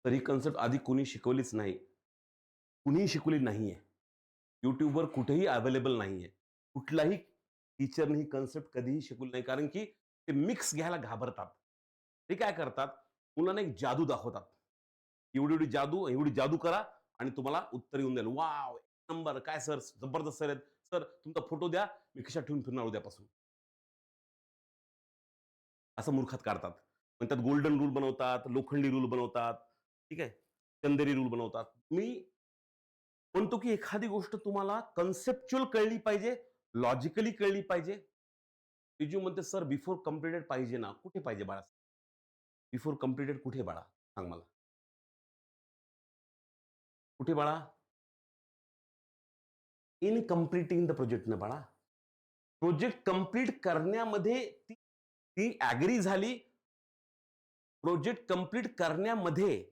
तर ही कन्सेप्ट आधी कोणी शिकवलीच नाही. कुणीही शिकवली नाहीये. युट्यूबवर कुठेही अवेलेबल नाहीये. कुठलाही टीचरने ही कन्सेप्ट कधीही शिकवली नाही. कारण की ते मिक्स घ्यायला घाबरतात. ते काय करतात? मुलांना एक जादू दाखवतात. एवढी एवढी जादू करा आणि तुम्हाला उत्तर येऊन जाईल. वॉव! एक नंबर. काय सर जबरदस्त सर आहेत. सर तुमचा फोटो द्या. मी खिशात ठेवून फिरणार उद्यापासून. असं मूर्खात काढतात. पण त्यात गोल्डन रूल बनवतात, लोखंडी रूल बनवतात. ठीक आहे? चंदेरी रूल बनवतात. मी म्हणतो की एखादी गोष्ट तुम्हाला कन्सेप्च्युअल कळली पाहिजे, लॉजिकली कळली पाहिजे. बिजू म्हणते सर बिफोर कंप्लिटेड पाहिजे ना. कुठे पाहिजे बाळा? बिफोर कंप्लिटेड कुठे बाळा? सांग मला. कुठे बाळा? इन कंप्लिटिंग द प्रोजेक्ट ना बाळा. प्रोजेक्ट कंप्लीट करण्यामध्ये ती ती ॲग्री झाली. प्रोजेक्ट कंप्लीट करण्यामध्ये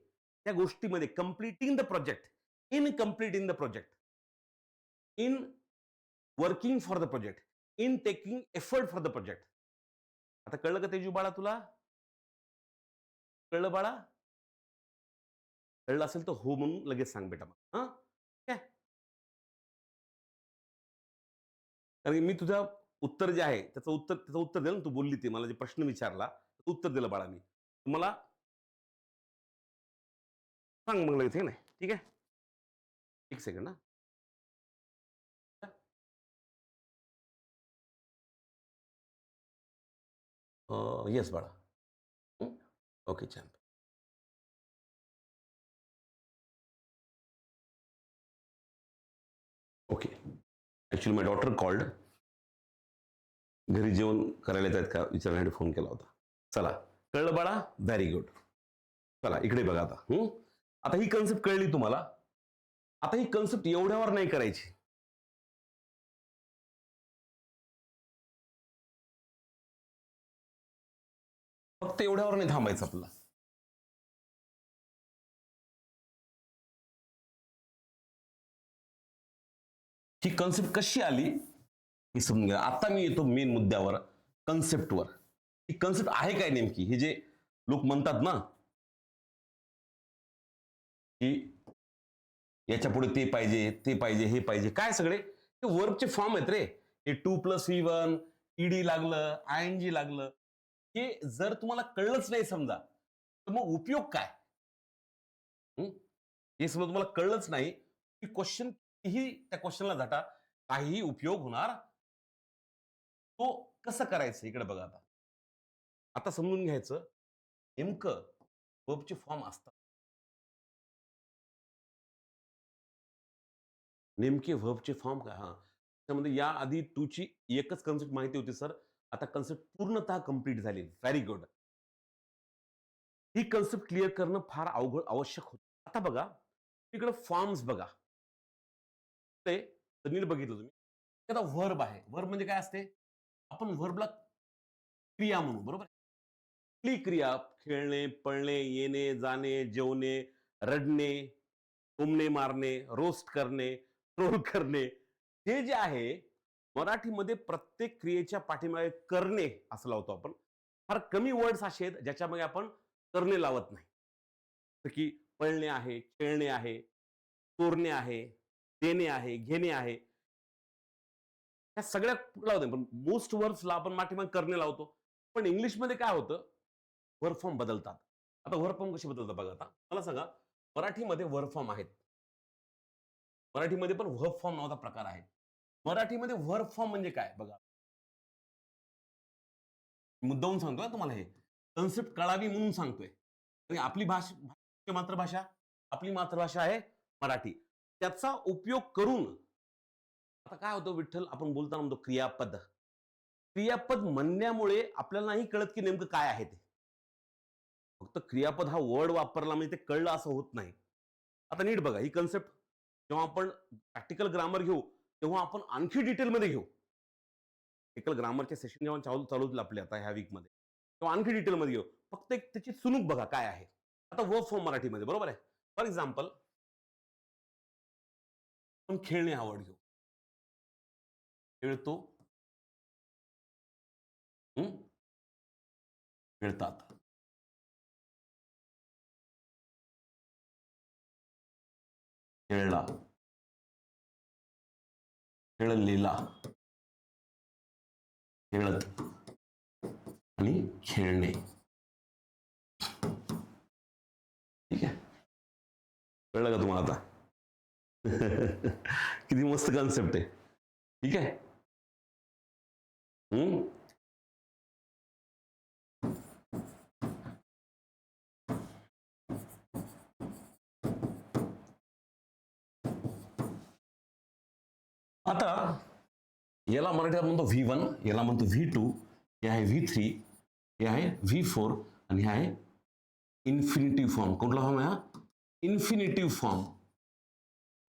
त्या गोष्टीमध्ये completing the project, in completing the project, in working for the project, in taking effort for the project. आता कळलं का तेजू बाळा तुला? कळलं बाळा? कळलं असेल तर हो म्हणून लगेच सांग बेटा मला. हां? ठीक आहे? कारण की मी तुझं उत्तर जे आहे त्याचं उत्तर दे ना. तू बोलली ते मला जे प्रश्न विचारला उत्तर दिलं बाळा मी. तुम्हाला सांग मग लगेच. हे नाही ठीक आहे? एक सेकंड ना. येस बाळा. ओके छान. ओके. ऍक्च्युली माय डॉटर कॉल्ड. घरी जेवण करायला येत आहेत का विचारण्यासाठी फोन केला होता. चला कळलं बाळा? Very good. चला इकडे बघा आता. आता ही कन्सेप्ट कळली तुम्हाला. आता ही कन्सेप्ट एवढ्यावर नाही करायची. फक्त एवढ्यावर नाही थांबायचं आपल्याला. ही कन्सेप्ट कशी आली हे समजून घ्या. आता मी येतो मेन मुद्द्यावर, कन्सेप्टवर. ही कन्सेप्ट आहे काय नेमकी? हे जे लोक म्हणतात ना की याच्या पुढे ते पाहिजे, ते पाहिजे, हे पाहिजे, काय सगळे ते वर्बचे फॉर्म आहेत रे. हे 2+V1 ईडी लागलं, ING लागलं. हे जर तुम्हाला कळलंच नाही समजा तर मग उपयोग काय? हे समजा तुम्हाला कळलंच नाही की क्वेश्चन ही त्या क्वेश्चनला झटा, काहीही उपयोग होणार. तो कसं करायचं इकडे बघा आता. आता समजून घ्यायचं नेमकं वर्बचे फॉर्म असतात. नेमके व्हर्बचे फॉर्म काय? हां. त्यामध्ये या आधी टूची एकच कन्सेप्ट माहिती होती सर. आता कन्सेप्ट पूर्णतः कंप्लीट झाली. Very good. ही कन्सेप्ट क्लिअर करणं फार अवघड आवश्यक होतं. आता बघा इकडे फॉर्म्स बघा. ते तर नीट बघितलं तुम्ही. आता व्हर्ब आहे. व्हर्ब म्हणजे काय असते? आपण व्हर्बला क्रिया म्हणू बरोबर? कुठली क्रिया? खेळणे, पळणे, येणे, जाणे, जेवणे, रडणे, टोमणे मारणे, रोस्ट करणे, ट्रोल करणे. हे जे आहे मराठीमध्ये प्रत्येक क्रियेच्या पाठीमागे करणे असं लावतो आपण. फार कमी वर्ड्स असे आहेत ज्याच्यामध्ये आपण करणे लावत नाही. जसं की पळणे आहे, खेळणे आहे, चोरणे आहे, देणे आहे, घेणे आहे. ह्या सगळ्या लावतो पण मोस्ट वर्ड्सला आपण पाठीमागे करणे लावतो. पण इंग्लिशमध्ये काय होतं? वर्ब फॉर्म बदलतात. आता वर्ब फॉर्म कसे बदलतात बघा आता. मला सांगा मराठीमध्ये वर्ब फॉर्म आहेत. मराठीमध्ये पण वर्ब फॉर्म नावाचा प्रकार आहे. मराठीमध्ये वर्ब फॉर्म म्हणजे काय बघा. मुद्दामून सांगतोय तुम्हाला हे. कन्सेप्ट कळावी म्हणून सांगतोय. आणि आपली मातृभाषा आपली मातृभाषा आहे मराठी. त्याचा उपयोग करून आता काय होतं विठ्ठल आपण बोलताना म्हणतो क्रियापद. क्रियापद म्हणण्यामुळे आपल्याला नाही कळत की नेमकं काय आहे ते. फक्त क्रियापद हा वर्ड वापरला म्हणजे ते कळलं असं होत नाही. आता नीट बघा ही कन्सेप्ट जेव्हा आपण प्रॅक्टिकल ग्रामर घेऊ तेव्हा आपण आणखी डिटेलमध्ये घेऊ. एकल ग्रामरचे सेशन जेव्हा चालू होतील आपले आता ह्या वीकमध्ये, तेव्हा आणखी डिटेलमध्ये घेऊ. फक्त एक त्याची चुणूक बघा काय आहे. आता वर्ब फॉर्म मराठीमध्ये, बरोबर आहे. फॉर एक्झाम्पल, आपण खेळणे आवड घेऊ. खेळतो, खेळतात. खेळला, खेळलेला, खेळत आणि खेळणे. ठीक आहे, कळलं का तुम्हाला आता? किती मस्त कॉन्सेप्ट आहे. ठीक आहे. आता याला मराठीत म्हणतो V1, याला म्हणतो V2, हे आहे V3, हे आहे V4 आणि हे आहे इन्फिनिटिव्ह फॉर्म. कुठला फॉर्म आहे हा? Infinitive form.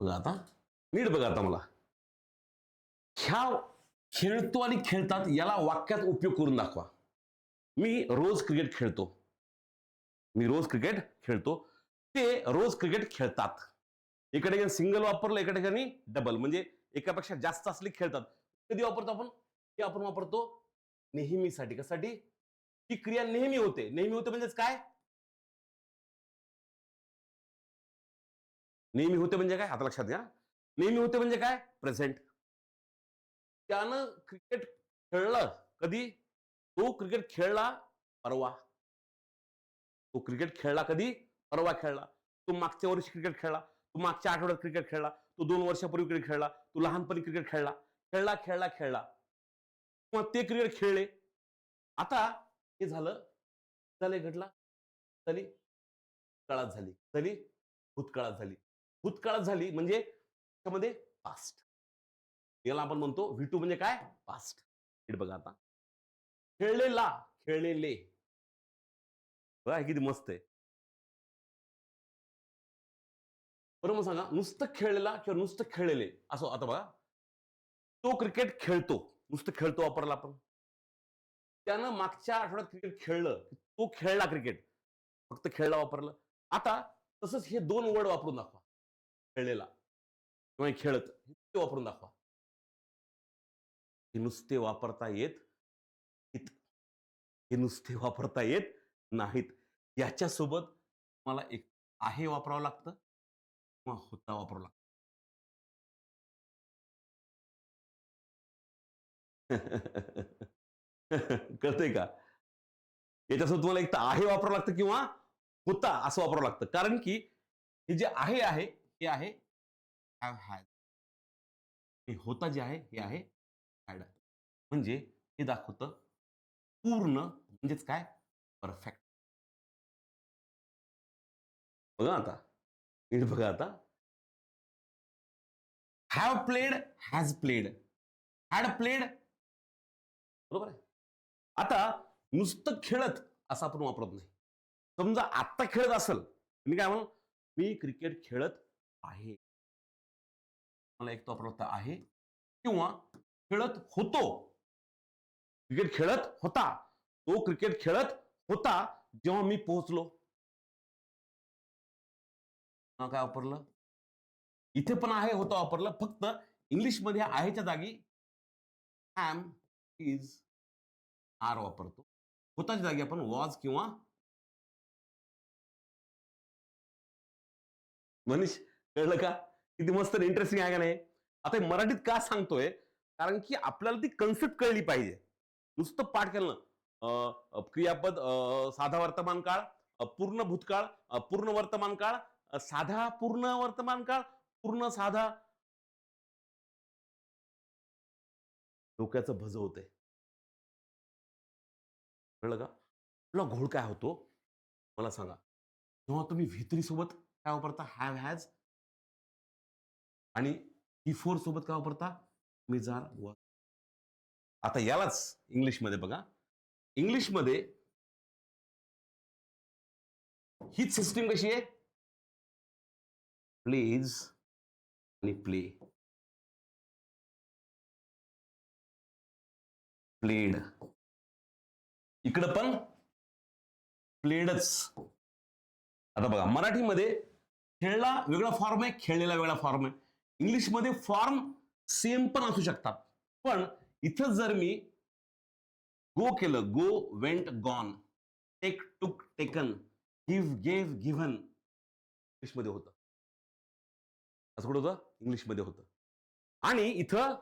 बघा आता, नीट बघा आता मला. ह्या खेळतो आणि खेळतात याला वाक्यात उपयोग करून दाखवा. मी रोज क्रिकेट खेळतो. मी रोज क्रिकेट खेळतो. ते रोज क्रिकेट खेळतात. एका ठिकाणी सिंगल वापरलं, एका ठिकाणी डबल, म्हणजे एकापेक्षा जास्त असले खेळतात. कधी वापरतो आपण? हे आपण वापरतो नेहमीसाठी. कशासाठी? ही क्रिया नेहमी होते. नेहमी होते म्हणजेच काय? नेहमी होते म्हणजे काय? आता लक्षात घ्या. नेहमी होते म्हणजे काय? प्रेझेंट. त्यानं क्रिकेट खेळलं कधी? तो क्रिकेट खेळला परवा. तो क्रिकेट खेळला कधी? परवा खेळला. तो मागच्या वर्षी क्रिकेट खेळला. तो मागच्या आठवड्यात क्रिकेट खेळला. तो 2 वर्षापूर्वी क्रिकेट खेळला. तो लहानपणी क्रिकेट खेळला. खेळला. मग ते क्रिकेट खेळले. आता हे झालं घडला. झाली काळात झाली. झाली भूतकाळात झाली. भूतकाळात झाली म्हणजे त्यामध्ये पास्ट. याला आपण म्हणतो V2 म्हणजे काय? पास्ट. नीट बघा आता. खेळलेला, खेळलेले. बघा किती मस्त आहे. बरं मग सांगा, नुसतं खेळलेला किंवा नुसतं खेळलेले असं. आता बघा, तो क्रिकेट खेळतो. नुसतं खेळतो वापरला आपण. त्यानं मागच्या आठवड्यात क्रिकेट खेळलं. तो खेळला क्रिकेट. फक्त खेळला वापरलं. आता तसंच हे 2 वर्ड वापरून दाखवा. खेळलेला किंवा खेळत, ते वापरून दाखवा. हे नुसते वापरता येत नाहीत. हे नुसते वापरता येत नाहीत. याच्यासोबत मला एक आहे वापरावं लागतं किंवा होता वापरावं लागतं. कळतंय का? याच्यासोबत तुम्हाला एक तर आहे वापरावं लागतं किंवा होता असं वापरावं लागतं. कारण की हे जे आहे हे आहे हॅव हॅड. हे होता जे आहे हे आहे हॅड. म्हणजे हे दाखवतं पूर्ण म्हणजेच काय? परफेक्ट. बघा आता, नीट बघा आता. Have played, has played, had played. बरोबर आहे. आता नुसतं खेळत असं आपण वापरत नाही. समजा आत्ता खेळत असेल, मी काय म्हणू? मी क्रिकेट खेळत आहे. मला एक तो वापरता आहे किंवा खेळत होतो. क्रिकेट खेळत होता. तो क्रिकेट खेळत होता जेव्हा मी पोहोचलो. काय वापरलं? इथे पण आहे होता वापरलं. फक्त इंग्लिशमध्ये आहेच्या जागी एम, इज, आर वापरतो. होताच्या जागी आपण वॉज किंवा मनीष. कळलं का? किती मस्त इंटरेस्टिंग आहे का नाही? आता हे मराठीत का सांगतोय? कारण की आपल्याला ती कन्सेप्ट कळली पाहिजे. नुसतं पाठ केलं ना, क्रियापद, साधा वर्तमान काळ, पूर्ण भूतकाळ, पूर्ण वर्तमान काळ, साधा पूर्ण वर्तमान काळ, पूर्ण साधा. डोक्याचं भज होतंय. कळलं का? आपला घोळ काय होतो मला सांगा. जेव्हा तुम्ही V3 सोबत काय वापरता? Have has. आणि V4 सोबत काय वापरता? मिजार व. आता यालाच इंग्लिशमध्ये बघा. इंग्लिशमध्ये हीच सिस्टीम कशी आहे? प्लेज आणि प्ले. प्लेड. इकडं पण प्लेडच. आता बघा, मराठीमध्ये खेळला वेगळा फॉर्म आहे, खेळलेला वेगळा फॉर्म आहे. इंग्लिशमध्ये फॉर्म सेम पण असू शकतात. पण इथं जर मी गो केलं, गो, went, gone, take, took, taken, give, gave, given, इंग्लिशमध्ये होतं. असं कुठं होतं? इंग्लिशमध्ये होतं. आणि इथं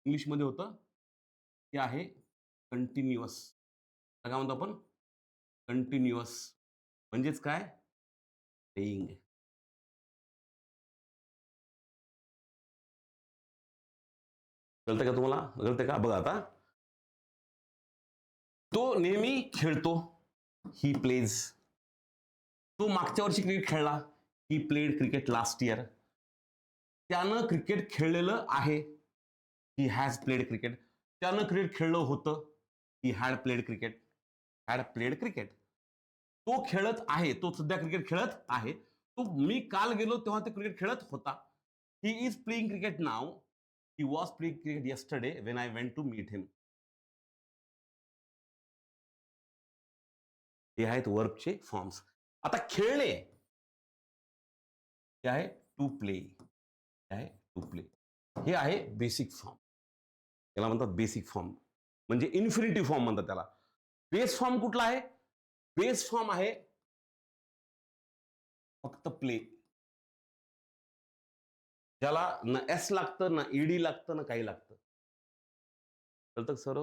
इंग्लिशमध्ये होतं ते आहे कंटिन्युअस. काय म्हणतो आपण? कंटिन्युअस. म्हणजेच काय? प्लेइंग. कळतं का तुम्हाला? कळतं का? बघा आता, तो नेहमी खेळतो, ही प्लेज. तो मागच्या वर्षी क्रिकेट खेळला, he played cricket last year. त्यानं क्रिकेट खेळलेलं आहे, ही हॅज प्लेड क्रिकेट. त्यानं क्रिकेट खेळलं होतं, he had played cricket. Had played cricket. तो खेळत आहे, तो सध्या क्रिकेट खेळत आहे. तो मी काल गेलो तेव्हा ते क्रिकेट खेळत होता. He is playing cricket now. He was playing cricket yesterday when I went to meet him. हे आहेत वर्बचे फॉर्म्स. आता खेळले, हे आहे टू प्ले. हे आहे टू प्ले. हे आहे बेसिक फॉर्म. त्याला म्हणतात बेसिक फॉर्म, म्हणजे इन्फिनिटिव्ह फॉर्म म्हणतात त्याला. बेस फॉर्म कुठला आहे? बेस फॉर्म आहे फक्त प्ले, ज्याला न एस लागतं, ना ईडी लागतं, ना काही लागतं. कळतं सर?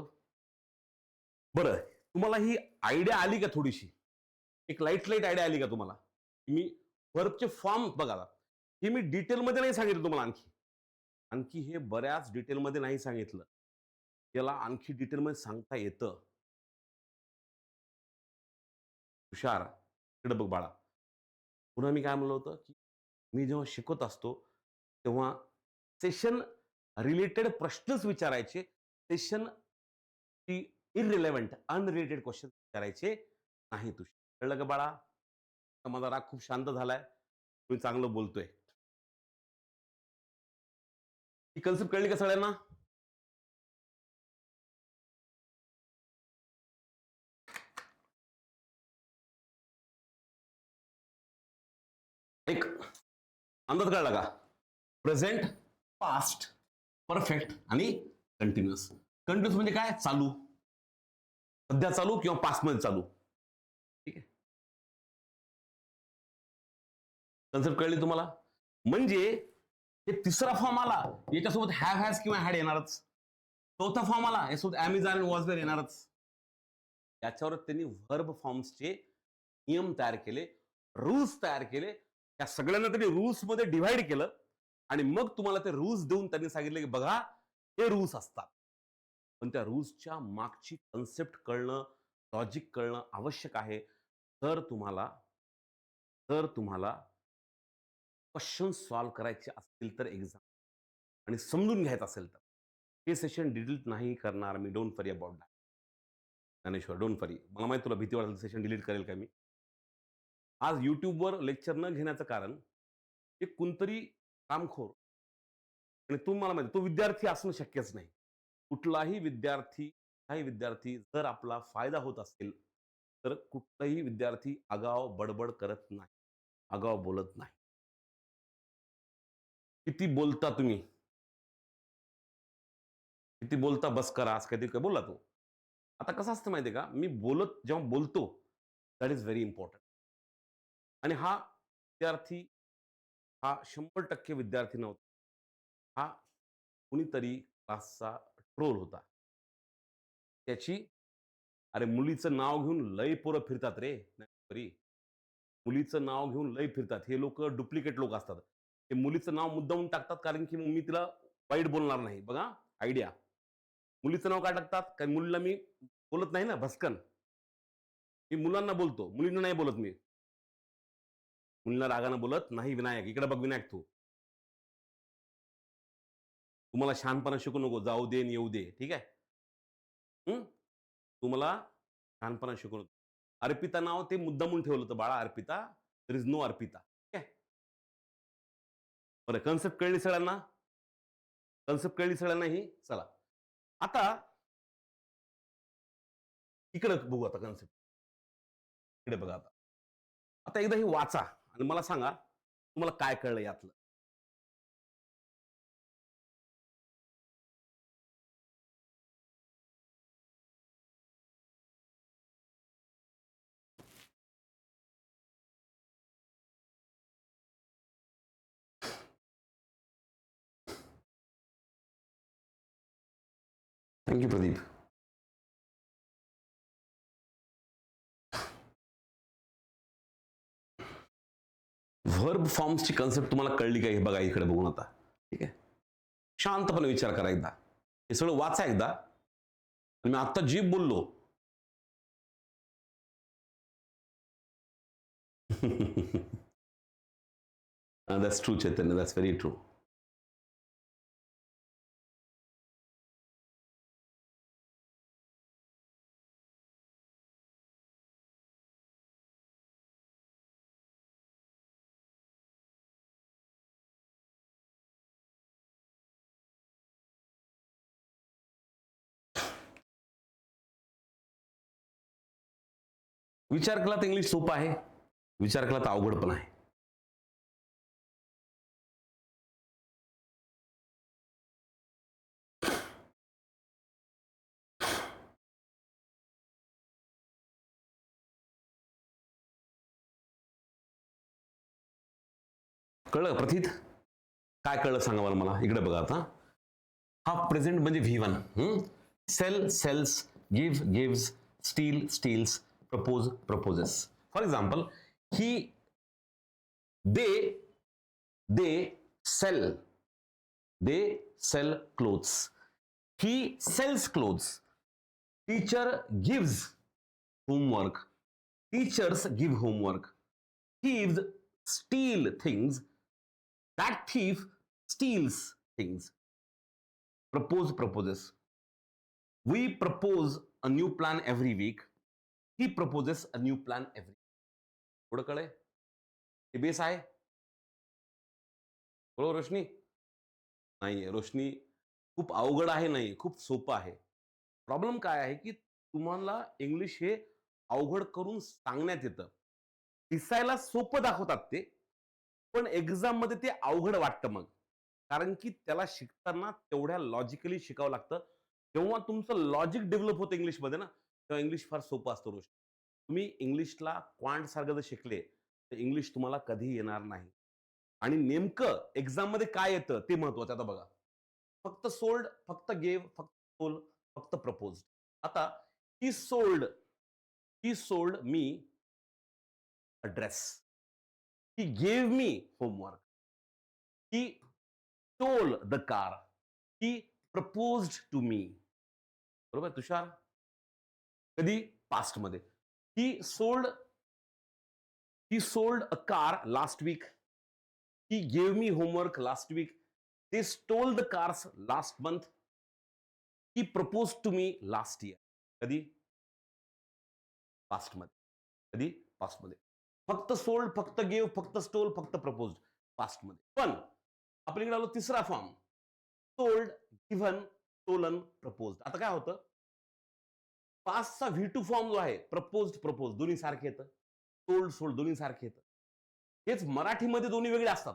बरं, तुम्हाला ही आयडिया आली का थोडीशी? एक लाईट आयडिया आली का तुम्हाला? मी वर्बचे फॉर्म बघा, हे मी डिटेलमध्ये नाही सांगितलं तुम्हाला. आणखी हे बऱ्याच डिटेलमध्ये नाही सांगितलं. त्याला आणखी डिटेलमध्ये सांगता येतं. हुशार, इकडे बघ बाळा. पुन्हा मी काय म्हणलं होतं, की मी जेव्हा शिकवत असतो तेव्हा सेशन रिलेटेड प्रश्नच विचारायचे. सेशन इररिलेव्हंट, अनरिलेटेड क्वेश्चन विचारायचे नाही. तू कळलं का बाळा? माझा राग खूप शांत झालाय, तुम्ही चांगलं बोलतोय. ही कन्सेप्ट कळली का सगळ्यांना? एक अंदाज कळला का? प्रेझेंट, पास्ट, परफेक्ट आणि कंटिन्युअस. कंटिन्युअस म्हणजे काय? चालू, सध्या चालू किंवा पास्ट मध्ये चालू. ठीक आहे, कन्सेप्ट कळली तुम्हाला? म्हणजे हे तिसरा फॉर्म आला, याच्यासोबत हॅव, हॅज किंवा हॅड येणारच. चौथा फॉर्म आला, यासोबत ॲमेझॉन आणि वॉज वेअर येणारच. याच्यावर त्यांनी व्हर्ब फॉर्म्सचे नियम तयार केले, रूल्स तयार केले. त्या सगळ्यांना त्यांनी रूल्स मध्ये डिव्हाइड केलं आणि मग तुम्हाला ते रूल्स देऊन त्यांनी सांगितलं की बघा, हे रूल्स असतात. पण त्या रूल्सच्या मागची कन्सेप्ट कळणं, लॉजिक कळणं आवश्यक आहे. तर तुम्हाला क्वेश्चन सॉल्व्ह करायचे असतील तर एक्झाम, आणि समजून घ्यायचं असेल तर. हे सेशन डिलीट नाही करणार मी, don't worry about that. Dnyaneshwar, don't worry. मला माहिती तुला भीती वाटेल सेशन डिलीट करेल का मी. आज युट्यूबवर लेक्चर न घेण्याचं कारण, एक कोणतरी कामखोर, आणि तुम्हाला माहिती तो विद्यार्थी असणं शक्यच नाही. कुठलाही विद्यार्थी, काही विद्यार्थी जर आपला फायदा होत असेल तर कुठलाही विद्यार्थी आगाव बडबड करत नाही, आगाव बोलत नाही. किती बोलता तुम्ही, किती बोलता, बस करा, आज कधी काय बोलला तो. आता कसं असतं माहितीये का, मी जेव्हा बोलतो, दॅट इज व्हेरी इम्पॉर्टंट. आणि हा विद्यार्थी, हा 100% विद्यार्थी नव्हता. हा कुणीतरी क्लासचा ट्रोल होता. त्याची, अरे मुलीचं नाव घेऊन लय पोरं फिरतात रे. नाही, मुलीचं नाव घेऊन लय फिरतात. हे लोक डुप्लिकेट लोक असतात. ते मुलीचं नाव मुद्दामून टाकतात कारण की मग मी तिला वाईट बोलणार नाही. बघा आयडिया. मुलीचं नाव काय टाकतात? कारण मुलीला मी बोलत नाही ना भस्कन. मी मुलांना बोलतो, मुलींना नाही बोलत मी. मुलींना रागानं बोलत नाही. विनायक, इकडे बघ विनायक, तुम्हाला शहाणपणा शिकू नको. जाऊ दे येऊ दे, ठीक आहे. तुम्हाला शहाणपणा शिकू नको. अर्पिता नाव ते मुद्दामून ठेवलं होतं बाळा. Arpita, there is no Arpita. ठीक आहे. बरं, कन्सेप्ट कळली सगळ्यांना? कन्सेप्ट कळली सगळ्यांना ही? चला आता इकडे बघू आता कन्सेप्ट. इकडे बघा आता. आता एकदा ही वाचा आणि मला सांगा तुम्हाला काय कळलं यातलं. थँक्यू प्रदीप. व्हर्ब फॉर्म्सची कन्सेप्ट तुम्हाला कळली का हे बघा इकडे बघून आता. ठीक आहे, शांतपणे विचार करा एकदा, हे सगळं वाचा एकदा. आणि मी आता जी बोललो that's true Chaitanya, that's very true. विचार केला तर इंग्लिश सोपं आहे, विचार केला तर अवघड पण आहे. कळलं प्रथित? काय कळलं सांगा बरं मला. इकडे बघा आता. हा प्रेझेंट म्हणजे V1. Sell sells, give gives, steal steals, propose proposes. For example he they sell clothes. He sells clothes. Teacher gives homework. Teachers give homework. thieves steal things. That thief steals things. Propose proposes. We propose a new plan every week. He proposes a new plan every week. थोडं कळय? हे base आहे? बरोबर रोशनी? नाही, रोशनी खूप अवघड आहे नाही, खूप सोपं आहे. प्रॉब्लेम काय आहे की तुम्हाला इंग्लिश हे अवघड करून सांगण्यात येतं. दिसायला सोपं दाखवतात ते, पण एक्झाम मध्ये ते अवघड वाटतं मग. कारण की त्याला शिकताना तेवढ्या लॉजिकली शिकावं लागतं. जेव्हा तुमचं लॉजिक डेव्हलप होतं इंग्लिशमध्ये ना, तेव्हा इंग्लिश फार सोपं असतं रोज. तुम्ही इंग्लिशला क्वांट सारखं जर शिकले तर इंग्लिश तुम्हाला कधी येणार नाही. आणि नेमकं एक्झाम मध्ये काय येतं ते महत्वाचं. आता बघा, फक्त सोल्ड, फक्त गेव, फक्त सोल, फक्त प्रपोज. आता ही sold me a dress. He gave me homework. He stole the car. He proposed to me. बरोबर तुषार? कधी? पास्ट मध्ये. He sold a car last week. He gave me homework last week. They stole the cars last month. He proposed to me last year. कधी? Past मध्ये. कधी? Past मध्ये. फक्त sold, फक्त gave, फक्त स्टोल, फक्त प्रपोज पास्ट मध्ये. पण आपल्याकडे आलो तिसरा form. Sold, given, stolen, propose. आता काय होतं, पास्टचा V2 फॉर्म जो आहे, प्रपोज दोन्ही सारखे येतं. सोल्ड दोन्ही सारखे येतं. हेच मराठीमध्ये दोन्ही वेगळे असतात.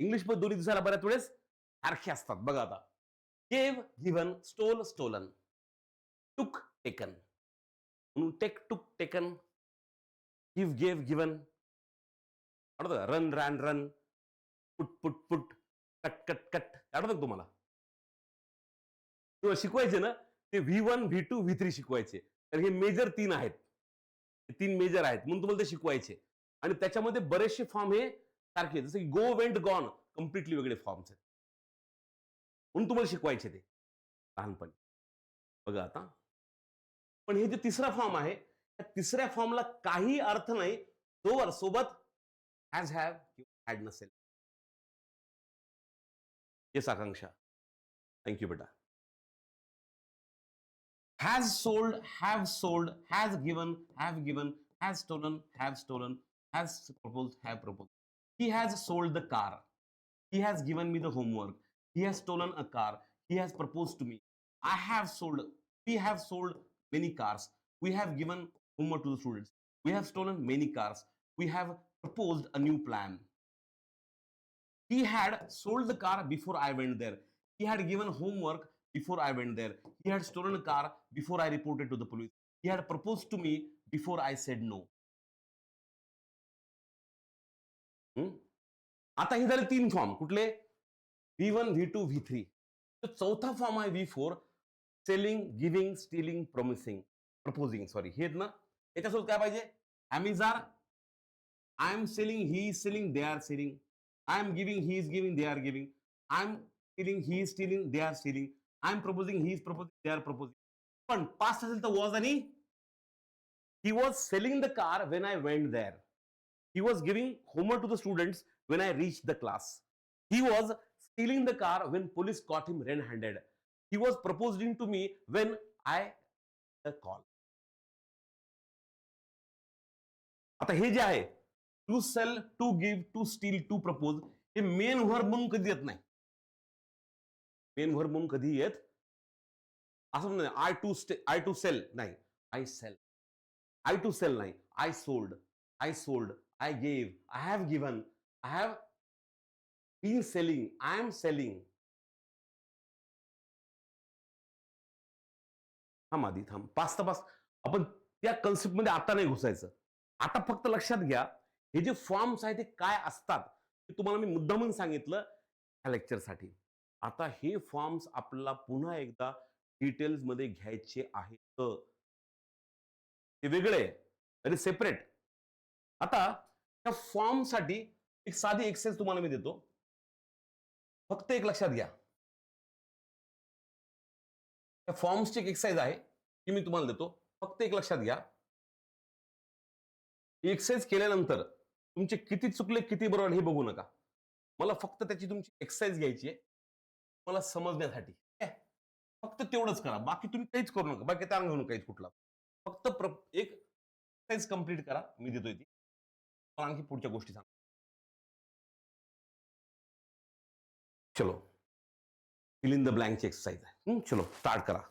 इंग्लिशमध्ये दोन्ही दिसायला बऱ्याच वेळेस सारखे असतात. बघा आता, gave given, stole stolen, took taken. म्हणून take took taken, give gave given, run ran run, put put put, cut cut cut. आठवतं तुम्हाला? किंवा शिकवायचे ना ते V1 V2 V3 शिकवायचे. तर हे मेजर 3 आहेत. 3 मेजर आहेत म्हणून तुम्हाला ते शिकवायचे. आणि त्याच्यामध्ये बरेचसे फॉर्म हे सारखे, जसं की गो वेंट गॉन, कम्प्लिटली वेगळे फॉर्म्स आहेत. म्हणून तुम्हाला शिकवायचे ते लहानपणी. बघा आता, पण हे जे तिसरा फॉर्म आहे, त्या तिसऱ्या फॉर्मला काही अर्थ नाही जोवर सोबत हॅज हॅव किंवा हॅड नसेल. येस आकांक्षा, थँक्यू बेटा. Has sold, has given, has stolen, has proposed, have proposed. He has sold the car. He has given me the homework. He has stolen a car. He has proposed to me. We have sold many cars. We have given homework to the students. We have stolen many cars. We have proposed a new plan. He had sold the car before I went there. He had given homework before I went there. He had stolen a car before I reported to the police. He had proposed to me before I said no. आता हे झाले 3 form. कुठले? V1, V2, V3. चौथा form आहे V4. Selling, giving, stealing, proposing. Sorry, हे ना, याच्यासोबत काय पाहिजे? Amizar, I am selling, he is selling, they are selling. I am giving, he is giving, they are giving. I am stealing, he is stealing, they are stealing. I am proposing, he is proposing, they are proposing. पण past असेल तर was आणि he was selling the car when I went there. He was giving homework to the students when I reached the class. He was stealing the car when police caught him red-handed. He was proposing to me when I the call. आता हे जे आहे, to sell, to give, to steal, to propose, हे main verb म्हणून कधी येत नाही. Main verb म्हणून कधी येत असं नाही. आय टू सेल नाही, I sell. I to sell नाही, I sold. I sold, I gave, I have given, I have been selling, I am selling. थांब आधी, थांब. पाच तर पाच. आपण त्या कन्सेप्ट मध्ये आता नाही घुसायचं. आता फक्त लक्षात घ्या, हे जे फॉर्म्स आहेत ते काय असतात ते तुम्हाला मी मुद्दामून सांगितलं ह्या लेक्चरसाठी. आता हे फॉर्म्स आपल्याला पुन्हा एकदा डिटेल्स मध्ये घ्यायचे आहेत. ते वेगळे आणि सेपरेट. आता त्या फॉर्म साठी एक साधी एक्सरसाइज तुम्हाला मी देतो. फक्त एक लक्षात घ्या, त्या फॉर्म्सची एक एक्सरसाइज आहे ती मी तुम्हाला देतो. फक्त एक लक्षात घ्या, एक्सरसाइज केल्यानंतर तुमचे किती चुकले किती बरोबर हे बघू नका. मला फक्त त्याची तुमची एक्सरसाइज घ्यायची आहे, मला समजण्यासाठी. फक्त तेवढंच करा, बाकी तुम्ही काहीच करू नका. बाकी ताण घेऊ नका काहीच कुठला. फक्त एक एक्सरसाइज कंप्लीट करा, मी देतोय ती. आणखी पुढच्या गोष्टी सांग. चलो, फिल इन द ब्लँकची एक्सरसाइज आहे. चलो स्टार्ट करा.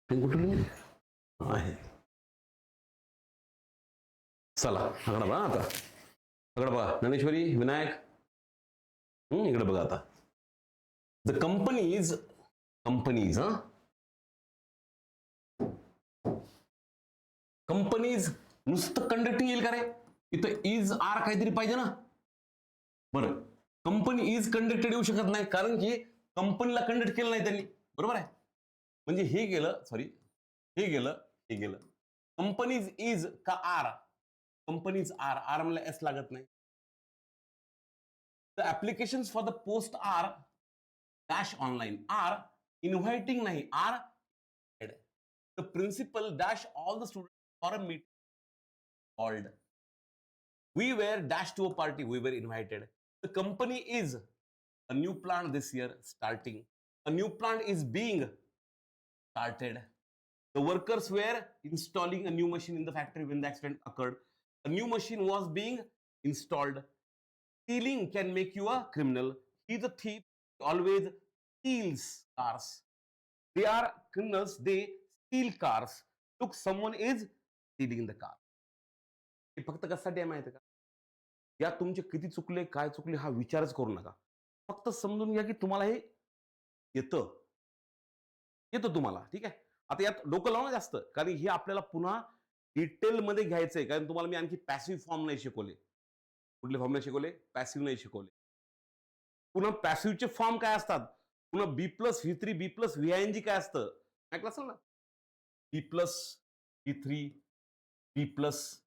कुठली आहे? चला आता सगळं बघा, ज्ञानेश्वरी, विनायक, इकडे बघा आता. द कंपनीज हा कंपनीज नुसतं कंडक्टिंग येईल का रे? इथं इज आर काहीतरी पाहिजे ना. बरं, कंपनी इज कंडक्टेड येऊ शकत नाही, कारण की कंपनीला कंडक्ट केलं नाही त्यांनी. बरोबर आहे. म्हणजे हे गेलं, सॉरी, हे गेलं, हे गेलं. कंपनीज इज का आर? कंपनीज आर, आर मला एस लागत नाही. The applications for the post are dash online. Are inviting नाही, are the principal dash all the student for a meet called. We were dashed to a party. We were invited. The company is a new plant this year starting. A new plant is being started. The workers were installing a new machine in the factory when the accident occurred. A new machine was being installed. Stealing can make you a criminal. He's a thief. He always steals cars. They are criminals. They steal cars. Look, someone is stealing the car. हे फक्त कशासाठी आहे माहिती आहे का? या तुमचे किती चुकले, काय चुकले हा विचारच करू नका. फक्त समजून घ्या की तुम्हाला हे येतं. येतं तुम्हाला, ठीक आहे. आता यात डोकं लावा जास्त, कारण हे आपल्याला पुन्हा डिटेलमध्ये घ्यायचंय. कारण तुम्हाला मी आणखी पॅसिव्ह फॉर्म नाही शिकवले. कुठले फॉर्म नाही शिकवले? पॅसिव्ह नाही शिकवले. पुन्हा पॅसिव्हचे फॉर्म काय असतात? पुन्हा B+V3 B+VING काय असतं? ऐकलं असेल ना? B+V3 B+VING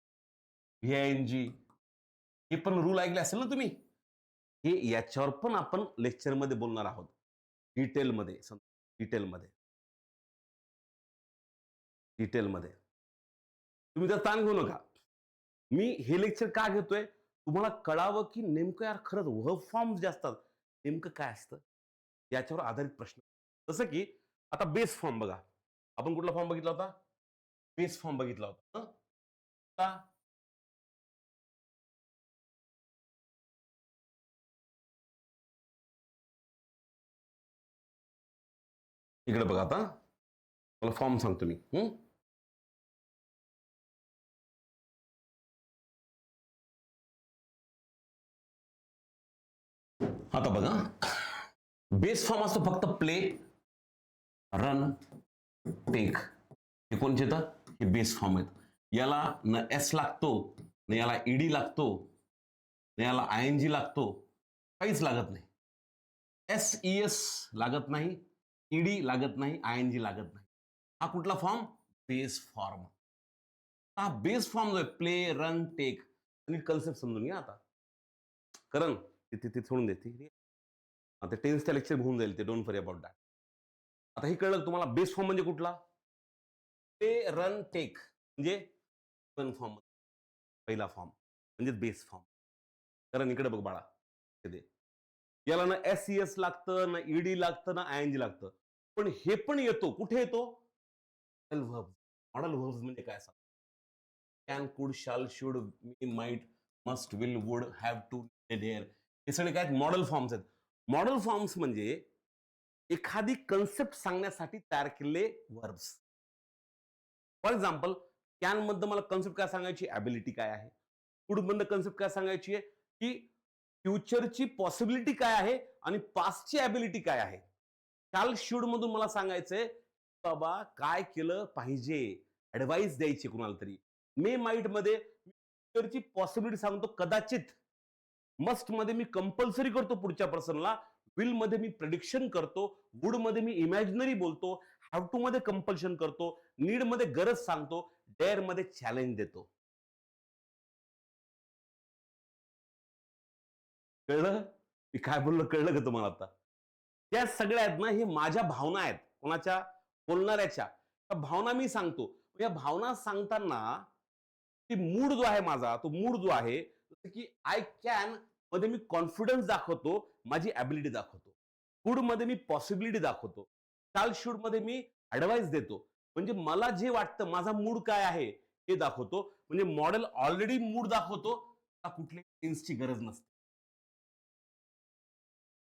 हे पण रूल ऐकले असेल ना तुम्ही? हे याच्यावर पण आपण लेक्चरमध्ये बोलणार आहोत. डिटेलमध्ये. डिटेलमध्ये. डिटेलमध्ये. तुम्ही तर ताण घेऊ नका. मी हे लेक्चर का घेतोय? तुम्हाला कळावं की नेमकं यार खरंच वर्ब फॉर्म जे असतात नेमकं काय असतं? याच्यावर आधारित प्रश्न. जसं की आता बेस फॉर्म बघा. आपण कुठला फॉर्म बघितला होता? बेस फॉर्म बघितला होता. का? इकडे बघा आता. मला फॉर्म सांगतो मी. आता बघा. बेस फॉर्म असतो फक्त प्ले, रन, टेक. हे कोणचे येतात? हे बेस फॉर्म आहेत. याला न एस लागतो, न याला ईडी लागतो, न याला ING लागतो, काहीच लागत नाही. SES लागत नाही, ईडी लागत नाही, ING लागत नाही. हा कुठला फॉर्म? Base form. हा बेस फॉर्म जो आहे प्ले, रन, टेक, आणि कन्सेप्ट समजून घ्या आता. कारण ते सोडून देते. आता टेन्सचं लेक्चर होऊन जाईल ते, डोंट वरी अबाउट दॅट. आता हे कळलं तुम्हाला बेस फॉर्म म्हणजे कुठला? प्ले, रन, टेक म्हणजे फॉर्म, पहिला फॉर्म म्हणजे बेस फॉर्म. कारण इकडे बघ बाळा, याला ना SES लागतं, ना ईडी लागतं, ना ING लागतं. पण हे पण येतो, कुठे येतो? मॉडल व्हर्ब्स म्हणजे काय असतात? Can, could, shall, should, may, might, must, will, would, have to, dare, हे सगळे काय मॉडल फॉर्म्स आहेत. मॉडल फॉर्म्स म्हणजे एखादी कन्सेप्ट सांगण्यासाठी तयार केलेले वर्ब्स. फॉर एक्झाम्पल, कॅन मधनं मला कन्सेप्ट काय सांगायची? ॲबिलिटी काय आहे. कुड मधनं कन्सेप्ट काय सांगायची आहे? की फ्युचरची पॉसिबिलिटी काय आहे आणि पास्टची ॲबिलिटी काय आहे. शाल, शुड मधून मला सांगायचंय बाबा काय केलं पाहिजे, ऍडवाइस द्यायची कुणाला तरी. मे, माइट मध्ये फ्युचरची पॉसिबिलिटी सांगतो कदाचित. मस्ट मध्ये मी कंपल्सरी करतो पुढच्या पर्सनला. विल मध्ये मी प्रेडिक्शन करतो. वुड मध्ये मी इमॅजिनरी बोलतो. हॅव टू मध्ये कंपल्शन करतो. नीड मध्ये गरज सांगतो. डेअर मध्ये चॅलेंज देतो. कळलं मी काय बोललो? कळलं का तुम्हाला आता? त्या सगळ्या आहेत ना, हे माझ्या भावना आहेत. कोणाच्या? बोलणाऱ्याच्या. भावना मी सांगतो. या भावना सांगताना ती मूड जो आहे माझा, तो मूड जो आहे की आय कॅन मध्ये मी कॉन्फिडन्स दाखवतो, माझी ॲबिलिटी दाखवतो. कुड मध्ये मी पॉसिबिलिटी दाखवतो. शाल, शुड मध्ये मी ऍडवाइस देतो. म्हणजे मला जे वाटतं, माझा मूड काय आहे हे दाखवतो. म्हणजे मॉडेल ऑलरेडी मूड दाखवतो. कुठल्या टेन्सची गरज नसते.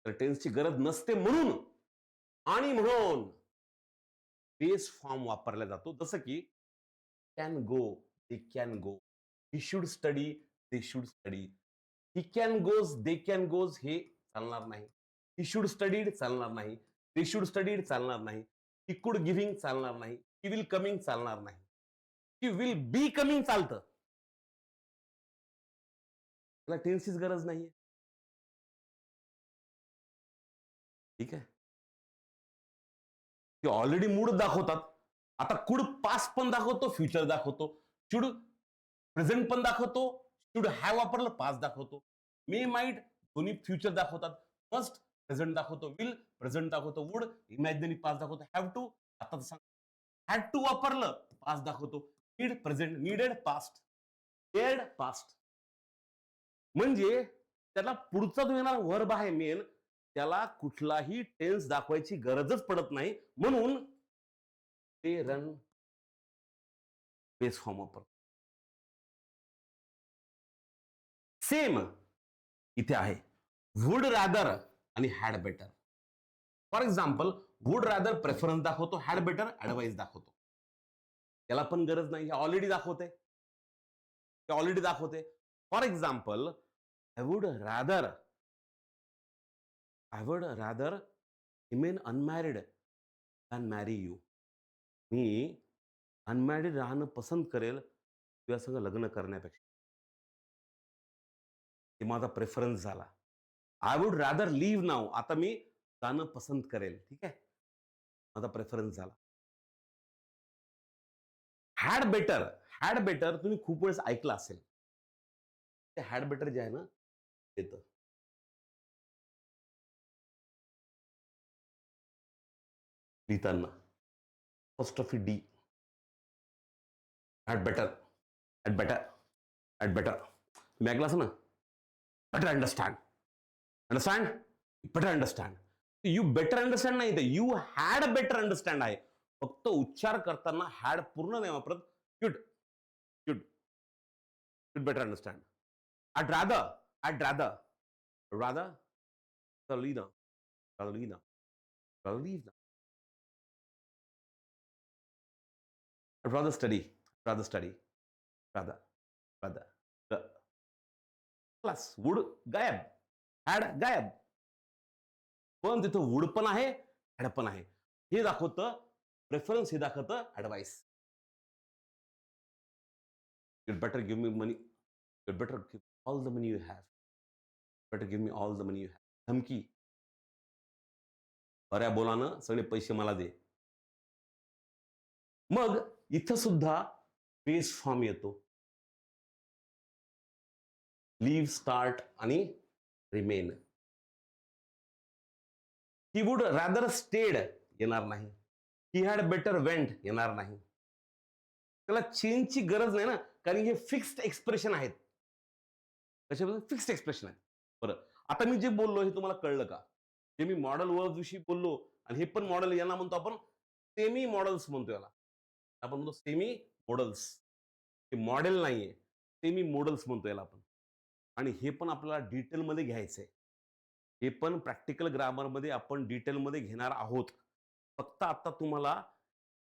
तर टेन्सची गरज नसते म्हणून आणि म्हणून बेस फॉर्म वापरला जातो. जसं की can go, they can go. He should study, they should study. He can goes, they can goes हे चालणार नाही. ही शुड स्टडीड चालणार नाही. दे शुड स्टडीड चालणार नाही. ही कुड गिव्हिंग चालणार नाही. ही विल कमिंग चालणार नाही. ही विल बी कमिंग चालतं. त्याला टेन्सचीच गरज नाहीये. ठीक आहे. ते ऑलरेडी मूड दाखवतात. आता कुड पास्ट पण दाखवतो, फ्युचर दाखवतो. शुड प्रेझेंट पण दाखवतो, शुड हॅव वापरलं पास्ट दाखवतो. मे माइट दोन्ही फ्युचर दाखवतात. मस्ट प्रेझेंट दाखवतो, विल प्रेझेंट दाखवतो, वुड इमॅजिनरी पास्ट दाखवतो, हॅव टू आता सांग हॅड टू वापरलं पास्ट दाखवतो, need present, needed past, dead past. म्हणजे त्याला पुढचा जो येणार वर्ब आहे मेन, त्याला कुठलाही टेन्स दाखवायची गरजच पडत नाही. म्हणून ते रन बेस फॉर्म वापर. सेम इथे आहे वुड रॅदर आणि had better. For example would rather preference दाखवतो, हॅड बेटर ऍडवाइस दाखवतो. त्याला पण गरज नाही, ऑलरेडी दाखवते. ऑलरेडी दाखवते. For example I would rather remain unmarried than मॅरी यू. मी अनमॅरिड राहणं पसंत करेल तुझ्या संग लग्न करण्यापेक्षा. हे माझा प्रेफरन्स झाला. I would rather leave now, आता मी जाणं पसंत करेल. ठीक आहे, माझा प्रेफरन्स झाला. हॅड बेटर तुम्ही खूप वेळेस ऐकलं असेल. ते हॅड बेटर जे आहे ना येतं लिहिताना first of D had better, तुम्ही ऐकलं असं ना, better understand, better understand. You better understand नाही, यू हॅड बेटर अंडरस्टँड आहे. फक्त उच्चार करताना हॅड पूर्ण नाही वापरत. Should should should better understand. I'd rather leave now. I'd rather study. rather plus would गायब, हॅड गायब. पण तिथं वुड पण आहे, हॅड पण आहे. हे दाखवतं प्रेफरन्स, हे दाखवतं advice. You'd better give me money. You'd better give all the money you have. Better give me all the money you have. धमकी. बऱ्या बोलानं सगळे पैसे मला दे. मग इथं सुद्धा बेस फॉर्म येतो. लीव्ह, स्टार्ट आणि remain. He would rather stayed येणार नाही. ही हॅड बेटर वेंट येणार नाही. त्याला चेंजची गरज नाही ना, कारण हे फिक्स्ड एक्सप्रेशन आहेत. कशाबद्दल? फिक्स्ड एक्सप्रेशन आहेत. बरं, आता मी जे बोललो हे तुम्हाला कळलं का? जे मी मॉडेल वर्ब विषयी बोललो, आणि हे पण मॉडेल, यांना म्हणतो आपण सेमी मॉडेल्स म्हणतो. याला आपण म्हणतो सेमी मॉडेल्स. हे मॉडेल नाहीये, सेमी मॉडेल्स म्हणतो याला आपण. आणि हे पण आपल्याला डिटेलमध्ये घ्यायचंय. हे पण प्रॅक्टिकल ग्रामरमध्ये आपण डिटेलमध्ये घेणार आहोत. फक्त आता तुम्हाला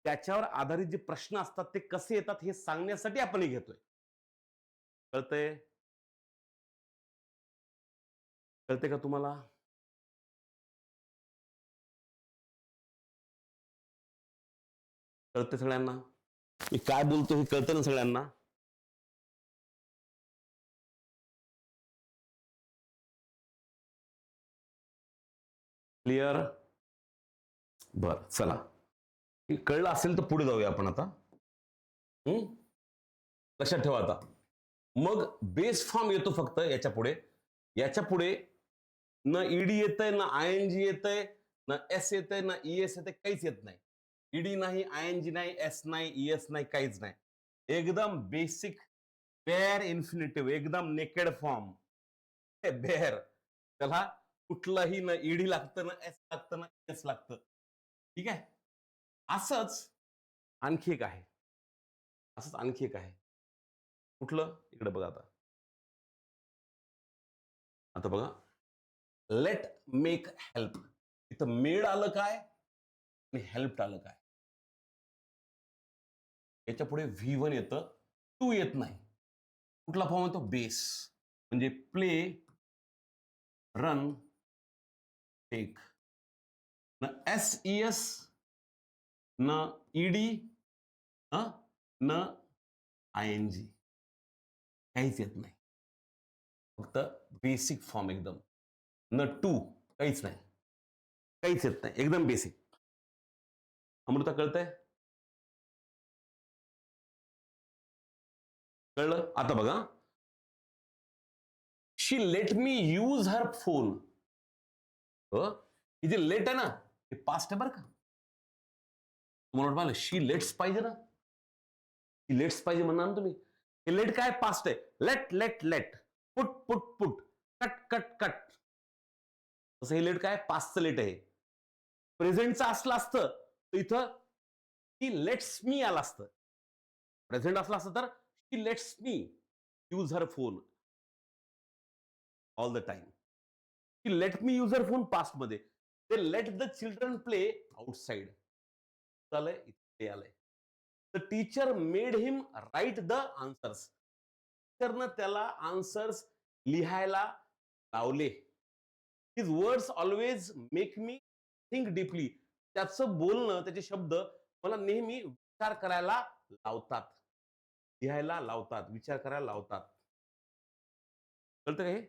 त्याच्यावर आधारित जे प्रश्न असतात ते कसे येतात हे सांगण्यासाठी आपण हे घेतोय. कळतंय? कळते का तुम्हाला? कळते सगळ्यांना? मी काय बोलतो हे कळतं ना सगळ्यांना? क्लिअर? बर, चला. हे कळलं असेल तर पुढे जाऊया आपण आता. लक्षात ठेवा आता. मग बेस फॉर्म येतो फक्त याच्या पुढे. याच्या पुढे न ईडी येतंय, ना आयएनजी येतंय, ना एस येतंय, ना ईएस येतंय, काहीच येत नाही. ईडी नाही, आयएनजी नाही, एस नाही, ईएस नाही, काहीच नाही. एकदम बेसिक बेअर इन्फिनिटिव्ह, एकदम नेकेड फॉर्म. बेअर. त्याला कुठलाही ना ईडी लागतं, ना एस लागतं, ना एस लागतं. ठीक आहे. असंच आणखी एक आहे. कुठलं? इकडे बघा आता. आता बघा, लेट मेक हेल्प. इथं मेड आलं काय आणि हेल्प आलं काय? याच्या पुढे V1 येतं, 2 येत नाही. कुठला फॉर्म येतो? बेस. म्हणजे प्ले, रन, टेक. न SES, न ED, न ING, काहीच येत नाही. फक्त बेसिक फॉर्म एकदम. न टू, काहीच नाही, काहीच येत नाही, एकदम बेसिक. अमृता कळतंय? कळलं? आता बघा, शी let me use her phone. हे जे लेट आहे ना, हे पास्ट आहे बरं का. तुम्हाला वाटलं शी लेट्स पाहिजे ना, शी लेट्स पाहिजे म्हणणार ना तुम्ही. हे लेट काय? पास्ट आहे. Let let let, put put put, cut cut cut. तसं हे लेट काय? पास्टचं लेट आहे. प्रेझेंटचं असलं असतं तर इथं शी लेट्स मी आलं असतं. प्रेझेंट असलं असतं तर she lets me use her phone all the time. She let me use her phone past मध्ये. ते let the children play outside. आलंय इथे आलंय. The teacher made him write the answers. टीचरनं त्याला आन्सर्स लिहायला लावले. His words always make me think deeply. त्याचं बोलणं, त्याचे शब्द मला नेहमी विचार करायला लावतात, लिहायला लावतात, विचार करायला लावतात. कळतं का हे?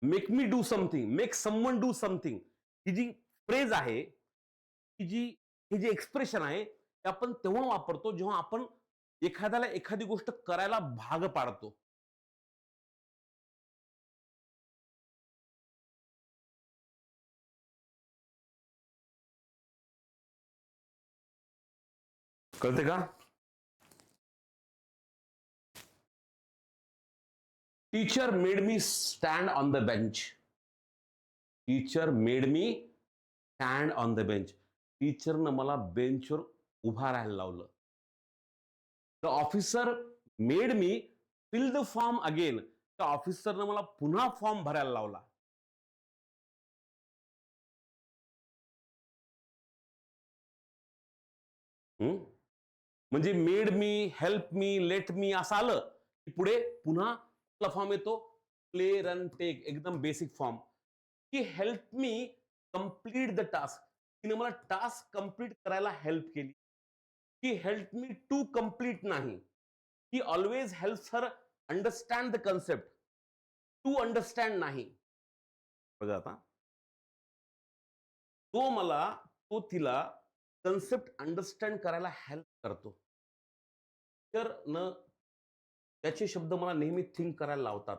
Make me do something, make someone do something, ही जी फ्रेज आहे, हे जे एक्सप्रेशन आहे, ते आपण तेव्हा वापरतो जेव्हा आपण एखाद्याला एखादी गोष्ट करायला भाग पाडतो. कळते का? Teacher made me stand on the bench. Teacher made me stand on the bench. टीचरनं मला बेंचवर उभा राहायला लावलं. The officer made me fill the form again. त्या ऑफिसरनं मला पुन्हा फॉर्म भरायला लावला. म्हणजे made me, help me, let me असं आलं की पुढे पुन्हा फॉर्म येतो, प्ले, रन, टेक, एकदम बेसिक फॉर्म. की help me complete the task. तिने मला टास्क कंप्लीट करायला हेल्प केली. He help me to complete नाही. He always helps her understand the concept. To understand नाही. बघा आता, तो तिला कन्सेप्ट अंडरस्टँड करायला हेल्प करतो. तर न त्याचे शब्द मला नेहमी थिंक करायला लावतात.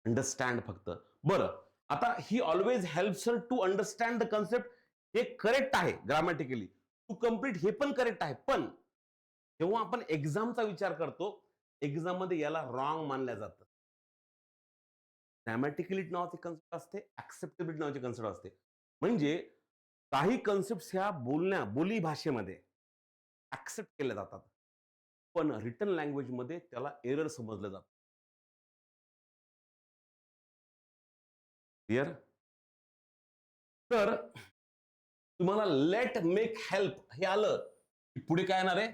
अंडरस्टँड फक्त. बरं, आता he always helps her to understand the concept, हे करेक्ट आहे ग्रामॅटिकली. टू कम्प्लीट हे पण करेक्ट आहे. पण जेव्हा आपण एक्झामचा विचार करतो, एक्झाम मध्ये याला रॉंग मानलं जातं. ग्रॅमॅटिकली नावाचे कन्सेप्ट असते, ऍक्सेप्टेबिलिटी नावाचे कन्सेप्ट असते. म्हणजे काही कन्सेप्ट ह्या बोली भाषेमध्ये ऍक्सेप्ट केल्या जातात, पण रिटन लँग्वेज मध्ये त्याला एरर समजलं जातं. क्लिअर? तर तुम्हाला लेट, मेक, हेल्प हे आलं की पुढे काय येणार आहे?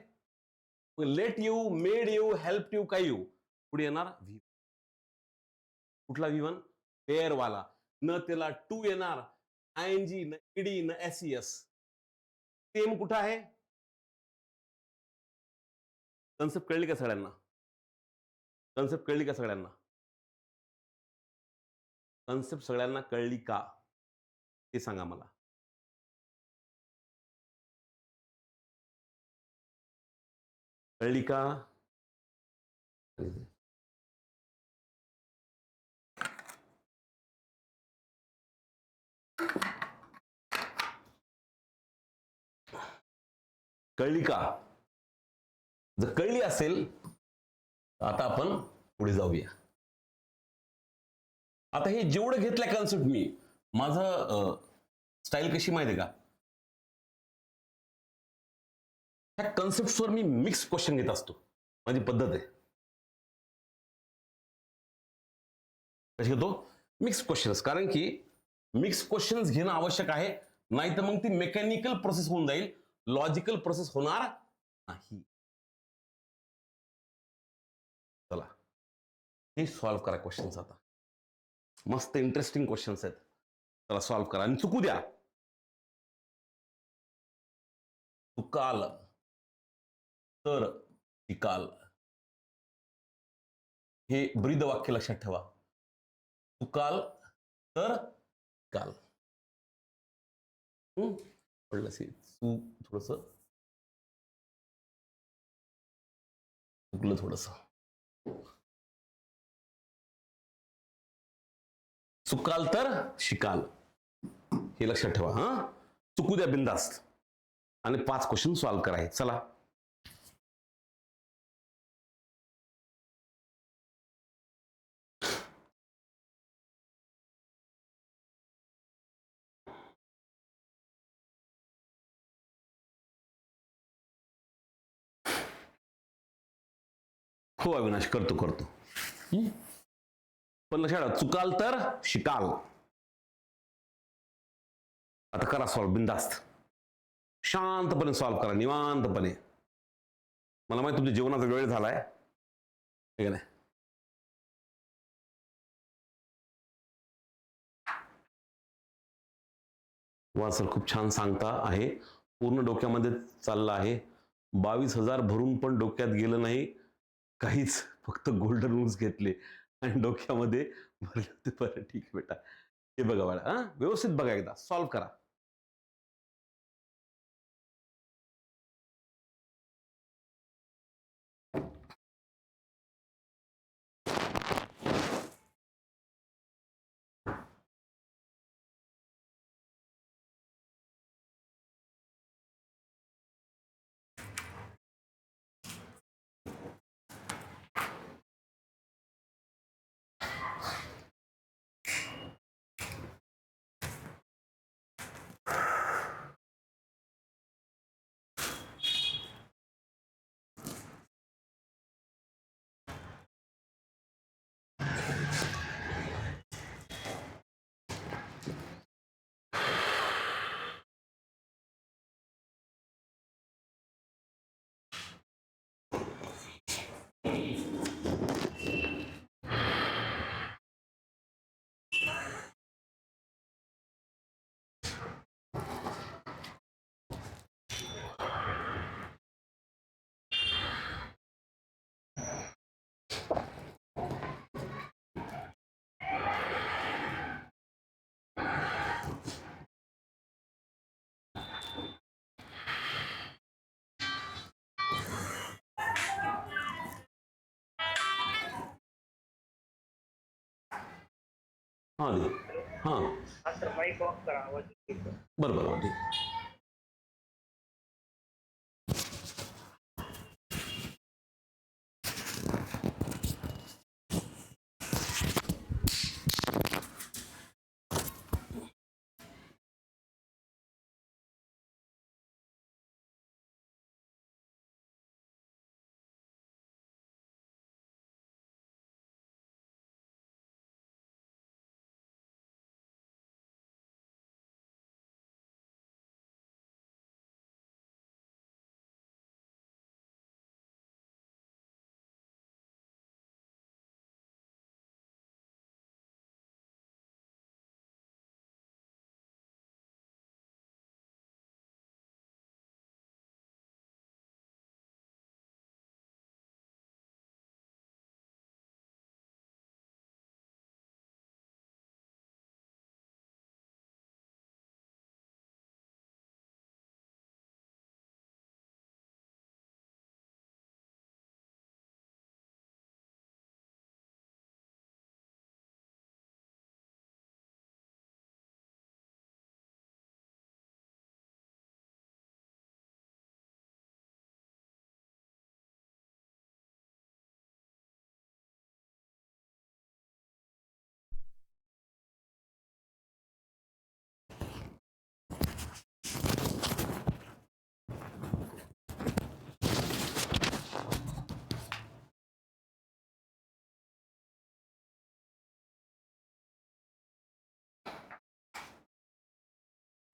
Let you, made you, help you, काय यू, पुढे येणार व्ही. कुठला V1? पेअर वाला. न त्याला टू येणार, ING, न ED, न SES. सेम कुठं आहे? कन्सेप्ट कळली का सगळ्यांना? कन्सेप्ट कळली का सगळ्यांना? कन्सेप्ट सगळ्यांना कळली का ते सांगा मला. कळली का? कळली का? जर कळली असेल तर आता आपण पुढे जाऊया. आता हे जेवढं घेतलंय कन्सेप्ट मी, माझं स्टाईल कशी माहिती आहे का? ह्या कन्सेप्टवर मी मिक्स क्वेश्चन घेत असतो. माझी पद्धत आहे. कशी घेतो? Mix questions. कारण की मिक्स क्वेश्चन्स घेणं आवश्यक आहे, नाही तर मग ती मेकॅनिकल प्रोसेस होऊन जाईल, लॉजिकल प्रोसेस होणार नाही. हे सॉल्व्ह करा क्वेश्चन्स आता. मस्त इंटरेस्टिंग क्वेश्चन्स आहेत. चला सॉल्व्ह करा आणि चुकू द्या. चुकाल तर शिकाल. हे ब्रीद वाक्य लक्षात ठेवा. चुकाल तर शिकाल. पडलं असेल थोडस चुकलं थोडस. चुकाल तर शिकाल हे लक्षात ठेवा. हा चुकू द्या बिंदास्त आणि 5 क्वेश्चन सॉल्व्ह करायचे. चला हो अविनाश करतो. पण लक्षात ठेवा चुकाल तर शिकाल. आता करा सॉल्व्ह बिंदास्त. शांतपणे सॉल्व्ह करा निवांतपणे. मला माहिती तुमच्या जेवणाचा वेळ झालाय ठीक आहे. सर खूप छान सांगता आहे. पूर्ण डोक्यामध्ये चाललं आहे. 22,000 भरून पण डोक्यात गेलं नाही काहीच. फक्त गोल्डन रूल्स घेतले आणि डोक्यामध्ये भरले. बरं ठीक आहे बेटा. हे बघा बाळा. हा व्यवस्थित बघा एकदा सॉल्व्ह करा. हां दे. हां माईक ऑफ करा आवाज येतो. बरं ठीक.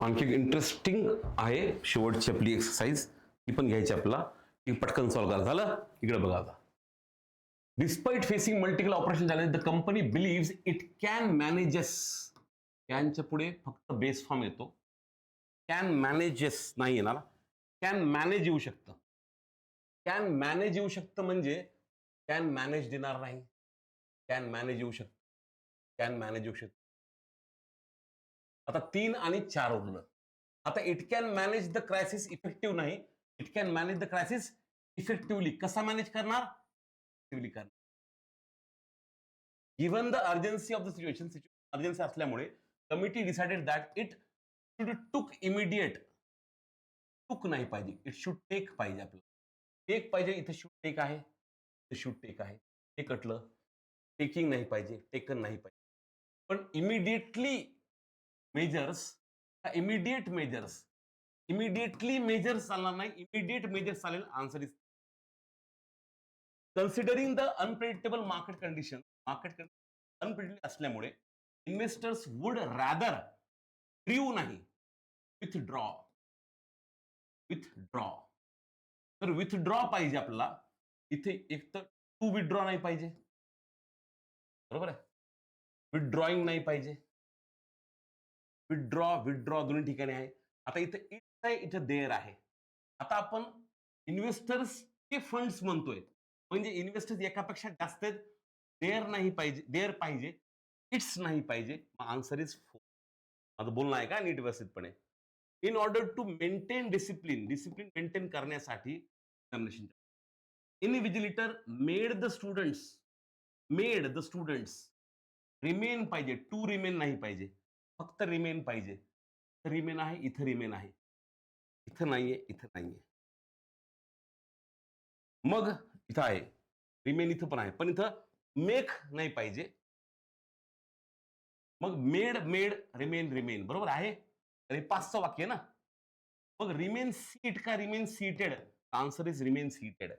आणखी एक इंटरेस्टिंग आहे शेवटची आपली एक्सरसाइज. ती पण घ्यायची आपला. ती पटकन सॉल्व्ह करा. झालं. इकडे बघा आता. Despite facing multiple operation challenge the company believes it can manages. कॅनच्या पुढे फक्त बेस फॉर्म येतो. कॅन मॅनेजेस नाही येणार. कॅन मॅनेज येऊ शकतं. कॅन मॅनेज येऊ शकतं म्हणजे कॅन मॅनेज देणार नाही. कॅन मॅनेज येऊ शकतं. कॅन मॅनेज येऊ शकतं. आता 3 आणि 4 उरलं. आता it can manage the crisis effective नाही. It can manage the crisis effectively. कसा मॅनेज करणार? इफेक्टिव्हली करणार. Given the urgency of the situation, urgency असल्यामुळे committee decided that it should took immediate. Took नाही पाहिजे, इट शुड टेक पाहिजे. आपलं take पाहिजे. इथे शुड टेक आहे, इथे शुड टेक आहे. ते कटलं. टेकिंग नाही पाहिजे, टेकन नाही पाहिजे. पण immediately measures, immediate measures, immediately measures चालणार नाही. इमिडिएट मेजर्स चालेल. Answer is considering the unpredictable market condition. Market unpredictable असल्यामुळे इन्व्हेस्टर्स वुड रॅदर ड्रीव नाही, विथड्रॉ. विथड्रॉ. तर विथड्रॉ पाहिजे आपल्याला. इथे एक तर टू विथड्रॉ नाही पाहिजे, बरोबर आहे. विथड्रॉइंग नाही पाहिजे. विथड्रॉ विथड्रॉ दोन्ही ठिकाणी आहे. आता इथे इट आहे, इथे देअर आहे. आता आपण इन्व्हेस्टर्सचे फंड्स म्हणतोय म्हणजे इन्व्हेस्टर्स एकापेक्षा जास्त आहेत. देअर नाही पाहिजे, देअर पाहिजे, इट्स नाही पाहिजे. Answer is 4. माझं बोलणं आहे का नीट व्यवस्थितपणे. In order to maintain discipline, discipline maintain करण्यासाठी examination invigilator made the students remain पाहिजे. टू रिमेन नाही पाहिजे, फक्त रिमेन पाहिजे. रिमेन आहे, इथं रिमेन आहे, इथं नाहीये, इथं नाहीये. मग इथं आहे रिमेन, इथं पण आहे, पण इथं मेक नाही पाहिजे. मग मेड मेड, रिमेन रिमेन, बरोबर आहे. तर हे 5चं वाक्य आहे ना. मग रिमेन सीट का remain seated? Answer is remain seated.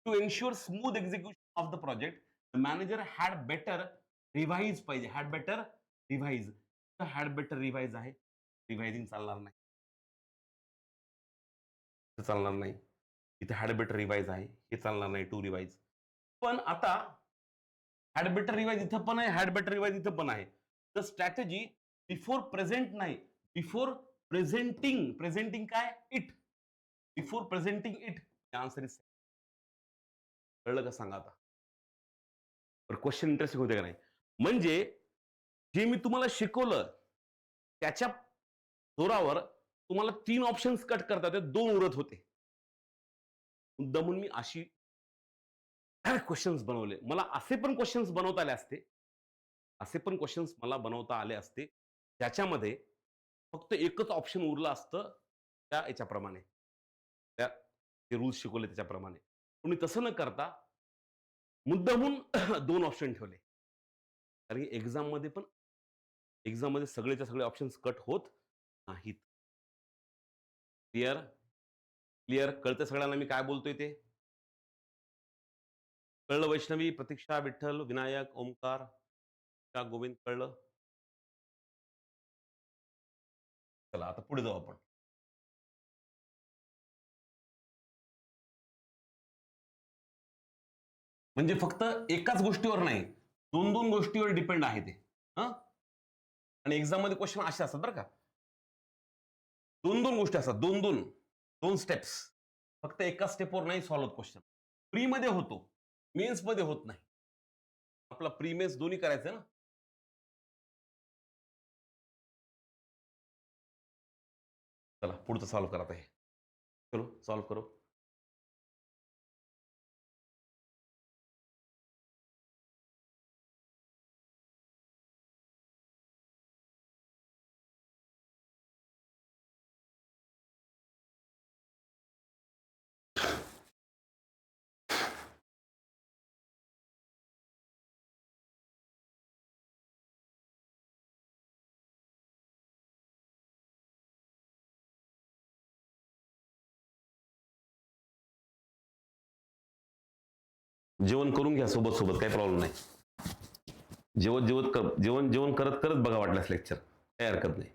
To ensure smooth execution of the project the manager had better revise पाहिजे. Had better revise. Had better revise आहे, रिव्हाइजिंग चालणार नाही, चालणार नाही. इथे हॅड बेटर रिवाइज आहे, हे चालणार नाही. To revise. पण आता हॅड बेटर रिवाइज इथं पण आहे, हॅड बेटर रिवाइज इथं पण आहे. द स्ट्रॅटेजी बिफोर प्रेझेंट नाही, बिफोर प्रेझेंटिंग. प्रेझेंटिंग काय? It. Before presenting it. Answer is. कळलं का सांगा आता. क्वेश्चन इंटरेस्टिंग होते का नाही. म्हणजे जे मी तुम्हाला शिकवलं त्याच्या जोरावर तुम्हाला 3 ऑप्शन्स कट करता येते, 2 उरत होते. मुद्दामून मी अशी क्वेश्चन्स बनवले. मला असे पण क्वेश्चन्स बनवता आले असते, असे पण क्वेश्चन्स मला बनवता आले असते ज्याच्यामध्ये फक्त एकच ऑप्शन उरलं असतं त्या याच्याप्रमाणे, त्या जे रूल्स शिकवले त्याच्याप्रमाणे. तुम्ही तसं न करता मुद्दामून 2 ऑप्शन ठेवले. कारण की एक्झाममध्ये सगळेच्या सगळे ऑप्शन्स कट होत नाहीत. क्लिअर? क्लिअर? कळतं सगळ्यांना मी काय बोलतोय ते? कळलं? वैष्णवी, प्रतीक्षा, विठ्ठल, विनायक, ओमकार, का गोविंद, कळलं? चला आता पुढे जाऊ आपण. म्हणजे फक्त एकाच गोष्टीवर नाही, 2-2 गोष्टीवर डिपेंड आहे ते. आणि एक्झाम मध्ये क्वेश्चन असे असतात बरं का. 2-2 गोष्टी असतात, 2 स्टेप्स. फक्त एका स्टेपवर नाही सॉल्व्ह होत क्वेश्चन. प्री मध्ये होतो, मेन्स मध्ये होत नाही. आपला प्री मेन्स दोन्ही करायचं ना. चला पुढचं सॉल्व्ह करा आता हे. चलो सॉल्व्ह करो. जेवण करून घ्या सोबत सोबत, काही प्रॉब्लेम नाही. जेवण करत करत बघा वाटल्यास लेक्चर, काही हरकत नाही.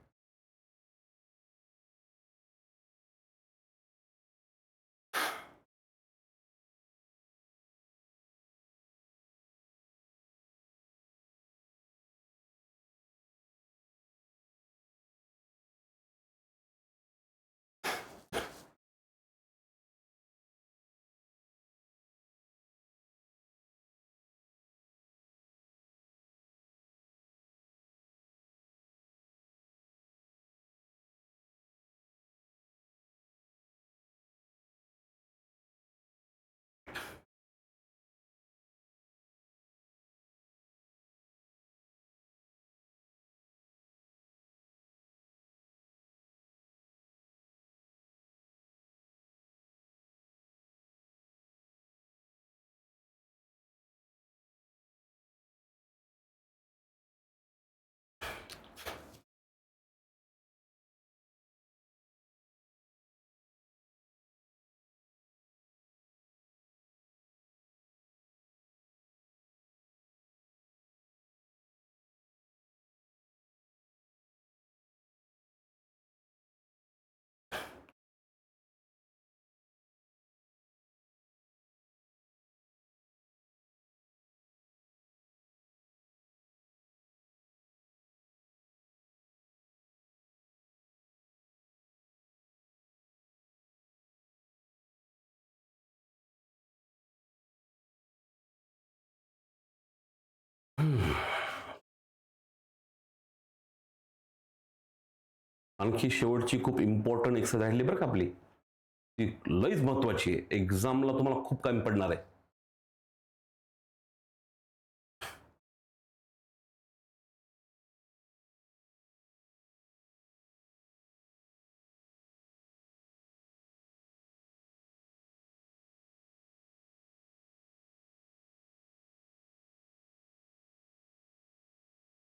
आणखी शेवटची खूप इम्पॉर्टंट एक्सरसाइज राहिली बरं का आपली, ती लईच महत्वाची आहे, एक्झामला तुम्हाला खूप कमी पडणार आहे.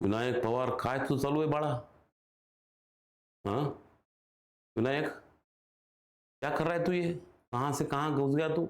विनायक पवार, काय तुझं चालू आहे बाळा? हाँ विनायक, क्या कर रहा है तू? ये कहां से कहां घुस गया तू?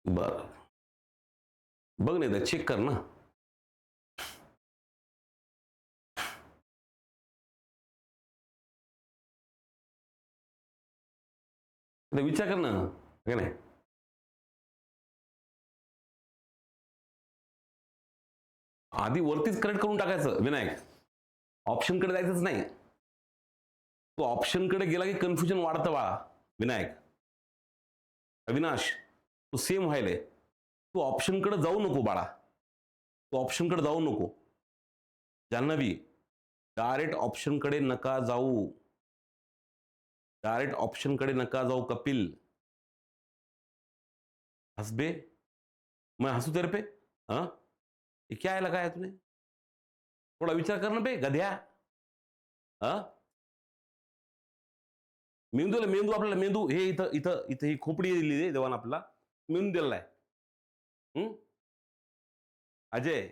बर, बघ नाही तर चेक कर ना. ते विचार कर ना, काय नाही. आधी वरतीच करेक्ट करून टाकायचं विनायक, ऑप्शनकडे जायचंच नाही. तो ऑप्शनकडे गेला की कन्फ्युजन वाढतं बाळा. विनायक, अविनाश, तू सेम व्हायले. तू ऑप्शनकडे जाऊ नको बाळा, तू ऑप्शनकडे जाऊ नको. जान्हवी, डायरेक्ट ऑप्शनकडे नका जाऊ. डायरेक्ट ऑप्शनकडे नका जाऊ. कपिल, हंस बे, मैं हंसू तेरे पे? हाँ, ये क्या है लगाया तूने? थोड़ा विचार करना बे गध्या. हाँ, मेंदूला मेंदू, आपल्याला मेंदू हे इथं इथं इथं ही खोपडी दिली आहे देवानं, आपला मेंदू दिलेला आहे. अजय,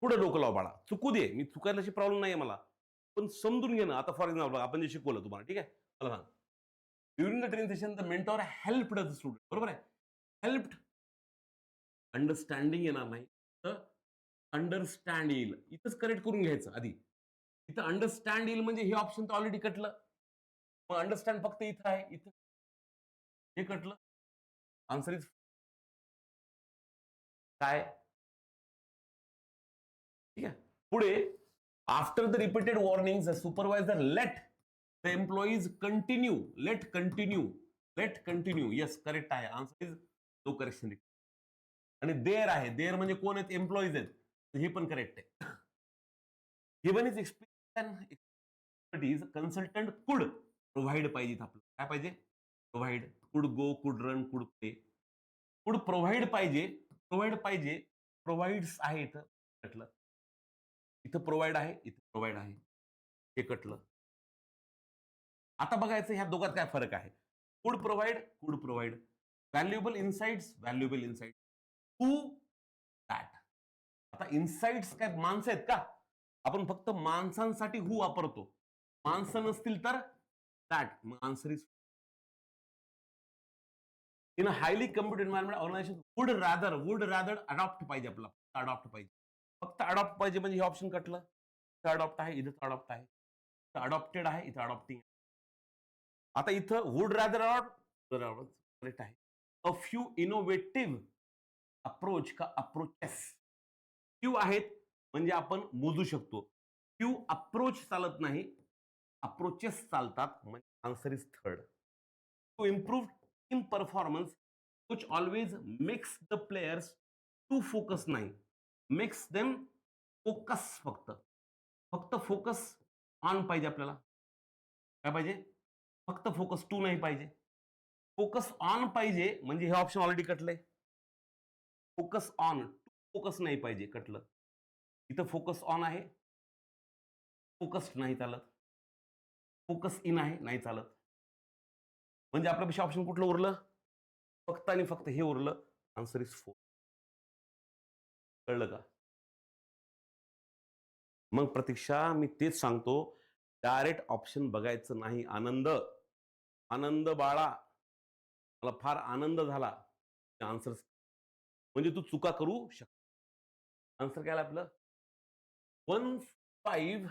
पुढे डोकं लाव बाळा, चुकू दे, मी चुकायला प्रॉब्लेम नाही मला, पण समजून घे ना. आता फॉर एक्झाम्पल आपण जे शिकवलं तुम्हाला, ठीक आहे, मला सांग, during the training session the mentor helped the student. बरोबर आहे, हेल्प्ड. अंडरस्टँडिंग येणार नाही, तर अंडरस्टँड येईल. इथंच करेक्ट करून घ्यायचं आधी. इथं अंडरस्टँड येईल म्हणजे हे ऑप्शन तर ऑलरेडी कटलं. मग अंडरस्टँड फक्त इथं आहे, इथं हे कटलं. आन्सर इज काय? ठीक आहे. पुढे, after the repeated warning the supervisor let the employees continue. Let continue, let continue. Yes, correct आहे. Answer is no correction. आणि देर आहे, देर म्हणजे कोण आहेत? एम्प्लॉईज आहेत. हे पण करेक्ट आहे. गिवन इज एक्सपर्टीज कन्सल्टंट कुड प्रोव्हाइड पाहिजेत. आपलं काय पाहिजे? प्रोव्हाइड. कुड गो, कुड रन, कुड प्ले. कुड प्रोव्हाइड पाहिजे, प्रोव्हाइड पाहिजे. प्रोव्हाइड्स आहे इथं कटलं. इथं प्रोव्हाइड आहे, इथं प्रोव्हाइड आहे, हे कटलं. आता बघायचं ह्या दोघात काय फरक आहे. कुड प्रोव्हाइड, कुड provide. Valuable insights, valuable insight. Who that. आता इनसाइट्स काय माणसं आहेत का? आपण फक्त माणसांसाठी हू वापरतो, माणसं नसतील तर दॅट. मग answer is in a highly computer environment organization would rather adopt पाहिजे. आपला अडॉप्ट पाहिजे, फक्त अडॉप्ट पाहिजे म्हणजे हे ऑप्शन कटलं. इथं अडॉप्ट आहे, इथं अडॉप्ट आहे, इथं अडॉप्टेड आहे, इथं अडॉप्टिंग. आता इथं वुड रादर अडॉप्ट करेक्ट आहे. अ फ्यू इनोव्हेटिव्ह अप्रोच का अप्रोचेस. फ्यू आहेत म्हणजे आपण मोजू शकतो. फ्यू अप्रोच चालत नाही, अप्रोचेस चालतात. म्हणजे answer is third. To improve team performance which always makes the players to focus. नाही, मेक्स देम फोकस. फक्त फक्त फोकस ऑन पाहिजे आपल्याला. काय पाहिजे? फक्त फोकस, टू नाही पाहिजे. फोकस ऑन पाहिजे म्हणजे हे ऑप्शन ऑलरेडी कटलंय. फोकस ऑन, फोकस नाही पाहिजे, कटलं. इथं फोकस ऑन आहे, फोकस नाही चालत. फोकस इन आहे, नाही चालत. म्हणजे आपल्यापेक्षा ऑप्शन कुठलं उरलं? फक्त आणि फक्त हे उरलं. Answer is 4. कळलं का? मग प्रतीक्षा, मी तेच सांगतो, डायरेक्ट ऑप्शन बघायचं नाही. आनंद, आनंद बाळा, मला फार आनंद झाला आन्सर, म्हणजे तू चुका करू शकतो. आन्सर काय आपलं 1, 5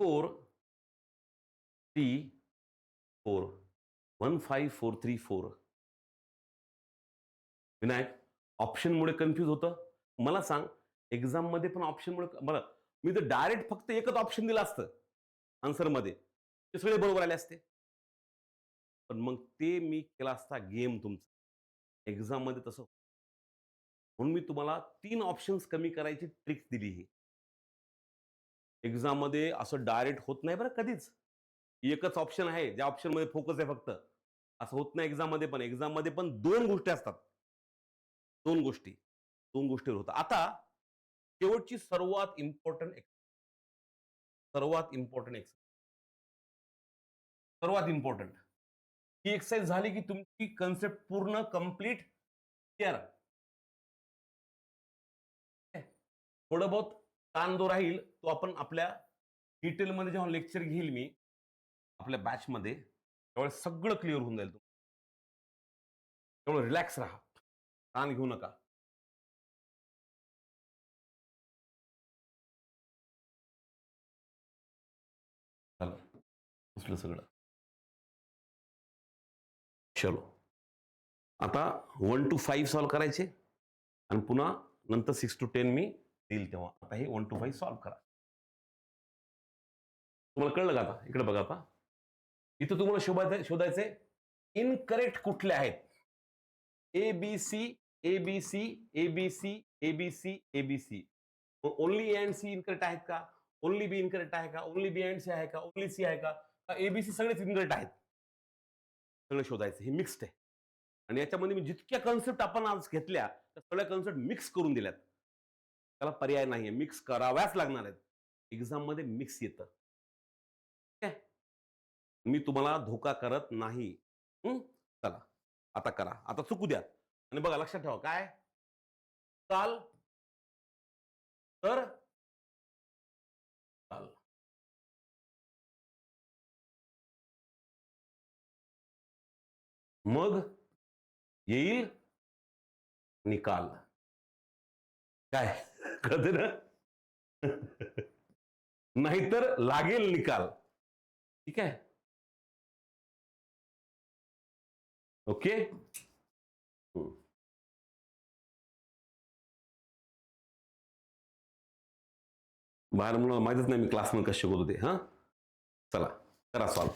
15434 15434. विनायक, ऑप्शनमुळे कन्फ्यूज होतं. मला सांग, एक्झाममध्ये पण ऑप्शनमुळे मला मी तर डायरेक्ट फक्त एकच ऑप्शन दिलं असतं आन्सरमध्ये, ते सगळे बरोबर आले असते. पण मग ते मी केला असता गेम तुमचा. एक्झाममध्ये तसं म्हणून मी तुम्हाला 3 ऑप्शन्स कमी करायची ट्रिक्स दिली ही. एक्झाममध्ये असं डायरेक्ट होत नाही बरं कधीच. एकच ऑप्शन आहे, ज्या ऑप्शनमध्ये फोकस आहे फक्त. असं होत नाही एक्झाममध्ये पण. एक्झाममध्ये पण 2 गोष्टी असतात. 2 गोष्टी. 2 गोष्टीवर होतं. आता शेवटची सर्वात इम्पॉर्टंट ही एक्सरसाइज झाली की तुमची कन्सेप्ट पूर्ण कंप्लीट क्लिअर. थोडं बहुत ताण जो राहील तो आपण आपल्या डिटेलमध्ये जेव्हा लेक्चर घेईल मी आपल्या बॅचमध्ये त्यावेळेस सगळं क्लिअर होऊन जाईल. त्यामुळे रिलॅक्स राहा, ताण घेऊ नका. झालं असलं सगळं. चलो, आता 1 to 5 सॉल्व्ह करायचे आणि पुन्हा नंतर 6 to 10 मी देईल तेव्हा. आता हे 1 to 5 सॉल्व्ह करा. तुम्हाला कळलं का आता? इकडे बघा आता. इथं तुम्हाला शोधायचे इनकरेक्ट कुठले आहेत. ABC, ABC, ABC, ABC, ABC. Only A and C incorrect आहेत का? ओनली बी इनकरेक्ट आहे का? ओनली बी अँड सी आहे का? ओनली सी आहे का? एबीसी सगळेच इनकरेक्ट आहेत. सगळं शोधायचं. हे मिक्स्ड आहे. आणि याच्यामध्ये मी जितक्या कन्सेप्ट आपण आज घेतल्या त्या सगळ्या कन्सेप्ट मिक्स करून दिल्यात. त्याला पर्याय नाहीये, मिक्स कराव्याच लागणार आहेत. एक्झाममध्ये मिक्स येतं. ठीक आहे? मी तुम्हाला धोका करत नाही. चला आता करा, आता चुकू द्या. आणि बघा लक्षात ठेवा काय चाल तर चाल. मग येईल निकाल. काय कळते ना? नाहीतर लागेल निकाल. ठीक आहे, ओके. बाहेर मुलं माहितच नाही मी क्लासमध्ये कसं शिकवतो ते. हा चला करा सॉल्व.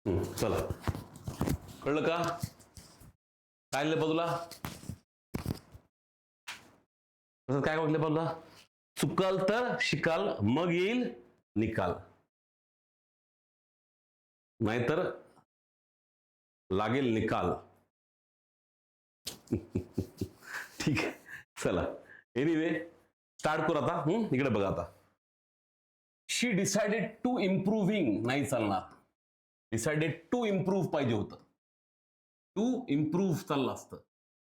चला, कळलं का? काय लिहिलं बाजूला? काय म्हटलं बाजूला? चुकाल तर शिकाल, मग येईल निकाल, नाहीतर लागेल निकाल. ठीक आहे, चला. एनिवे, स्टार्ट करू आता. इकडे बघा आता. शी डिसाइडेड टू इम्प्रूव्हिंग नाही चालणार. डिसाइडेड टू इम्प्रूव्ह पाहिजे होतं. टू इम्प्रूव्ह चाललं असतं.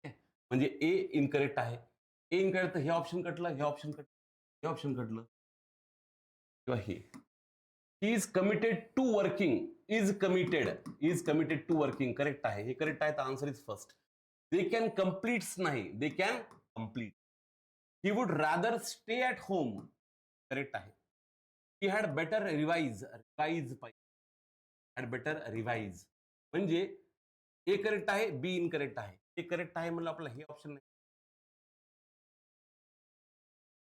म्हणजे ए इनकरेक्ट आहे. ए इनकरेक्ट, हे ऑप्शन कटलं, हे ऑप्शन कटलं, हे ऑप्शन कटलं, किंवा हे. He is committed to working. Is committed to working correct आहे. हे करेक्ट आहे, तर answer is first. They can completes नाही, they can complete. He would rather stay at home correct आहे. ही हॅड बेटर रिवाइज पाहिजे, had better revise. म्हणजे A correct आहे, बी incorrect आहे. ए करेक्ट आहे म्हणलं आपल्याला हे ऑप्शन नाही.